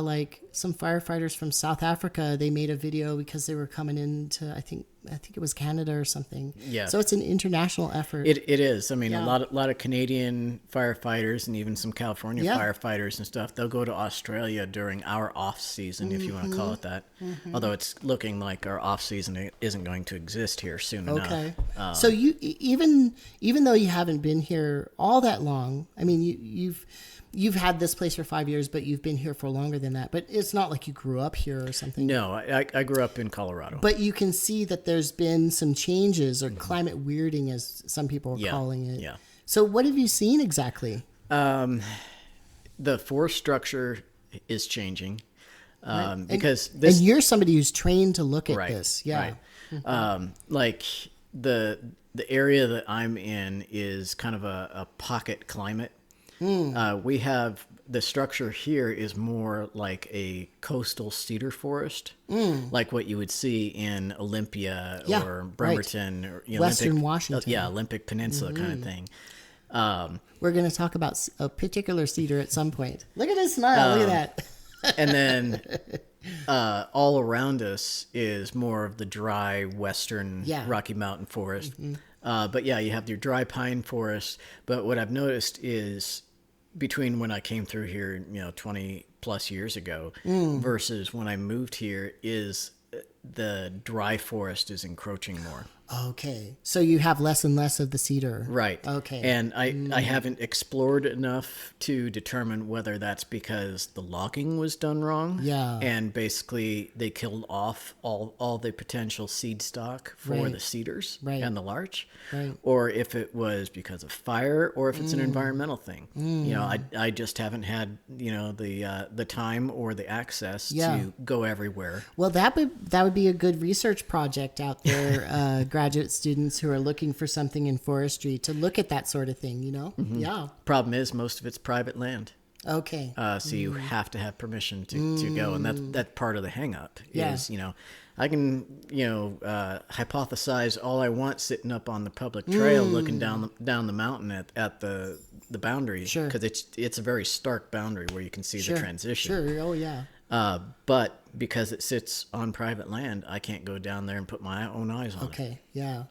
S1: some firefighters from South Africa, they made a video because they were coming into, I think it was Canada or something.
S2: Yeah.
S1: So it's an international effort.
S2: It is. I mean,
S1: Yeah.
S2: a lot of Canadian firefighters and even some California
S1: Yeah.
S2: firefighters and stuff, they'll go to Australia during our off season, if you want to call it that. Although it's looking like our off season isn't going to exist here soon
S1: Okay.
S2: enough.
S1: So you, even though you haven't been here all that long, I mean, you've had this place for 5 years, but you've been here for longer than that. But it's not like you grew up here or something.
S2: No, I grew up in Colorado.
S1: But you can see that there's been some changes, or climate weirding, as some people are calling it.
S2: Yeah.
S1: So what have you seen exactly?
S2: The forest structure is changing because
S1: And
S2: this
S1: you're somebody who's trained to look at
S2: right,
S1: this. Yeah.
S2: right. Like the area that I'm in is kind of a pocket climate. We have the structure here is more like a coastal cedar forest, like what you would see in Olympia
S1: Yeah,
S2: or Bremerton or
S1: Western
S2: Olympic,
S1: Washington.
S2: Olympic Peninsula kind of thing.
S1: We're going to talk about a particular cedar at some point. Look at his smile. Look at that.
S2: And then all around us is more of the dry western Rocky Mountain forest. But yeah, you have your dry pine forest. But what I've noticed is between when I came through here, 20 plus years ago versus when I moved here is the dry forest is encroaching more.
S1: Okay. So you have less and less of the cedar.
S2: Right.
S1: Okay.
S2: And I haven't explored enough to determine whether that's because the logging was done wrong.
S1: Yeah.
S2: And basically they killed off all the potential seed stock for the cedars and the larch.
S1: Right.
S2: Or if it was because of fire, or if it's an environmental thing. I just haven't had, the time or the access to go everywhere.
S1: Well, that would be a good research project out there, graduate students who are looking for something in forestry to look at that sort of thing, Yeah.
S2: Problem is, most of it's private land.
S1: Okay.
S2: So you have to have permission to go, and that's part of the hang up.
S1: Yeah.
S2: Is I can hypothesize all I want sitting up on the public trail, looking down the mountain at the boundary,
S1: Sure.
S2: because it's a very stark boundary where you can see the transition.
S1: Sure. Oh, yeah.
S2: But because it sits on private land, I can't go down there and put my own eyes on it.
S1: Okay, yeah.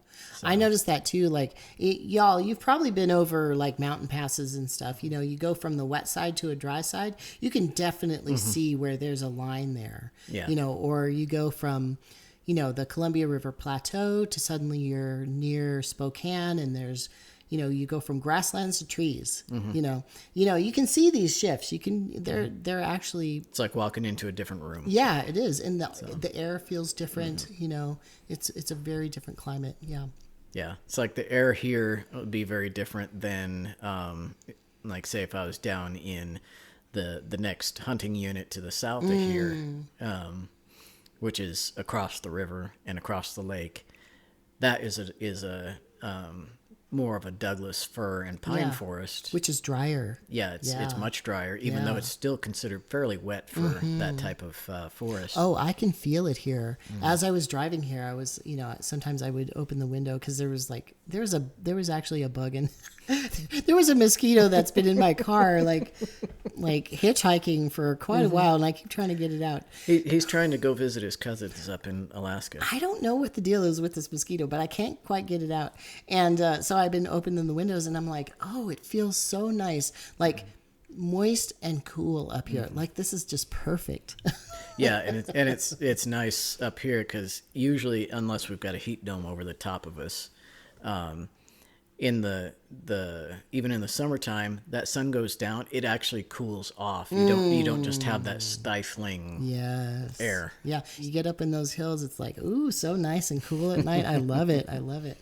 S1: I noticed that too. Like, y'all, you've probably been over like mountain passes and stuff. You go from the wet side to a dry side. You can definitely see where there's a line there.
S2: Yeah.
S1: Or you go from, the Columbia River Plateau to suddenly you're near Spokane, and there's, you go from grasslands to trees. You can see these shifts. They're actually.
S2: It's like walking into a different room.
S1: Yeah, it is, and the air feels different. It's a very different climate. Yeah.
S2: Yeah, it's like the air here would be very different than, like, say, if I was down in the next hunting unit to the south of here, which is across the river and across the lake. That is a more of a Douglas fir and pine forest,
S1: which is drier.
S2: Yeah, it's much drier, even though it's still considered fairly wet for that type of forest.
S1: Oh, I can feel it here. As I was driving here, I was, sometimes I would open the window because there was actually a bug in. There was a mosquito that's been in my car, like hitchhiking for quite a while, and I keep trying to get it out.
S2: He's trying to go visit his cousins up in Alaska.
S1: I don't know what the deal is with this mosquito, but I can't quite get it out. And so I've been opening the windows, and I'm like, oh, it feels so nice, like moist and cool up here. Like, this is just perfect.
S2: Yeah, and it's nice up here because usually, unless we've got a heat dome over the top of us, in the even in the summertime, that sun goes down, it actually cools off. You don't just have that stifling air.
S1: Yeah, you get up in those hills, it's like, ooh, so nice and cool at night. I love it.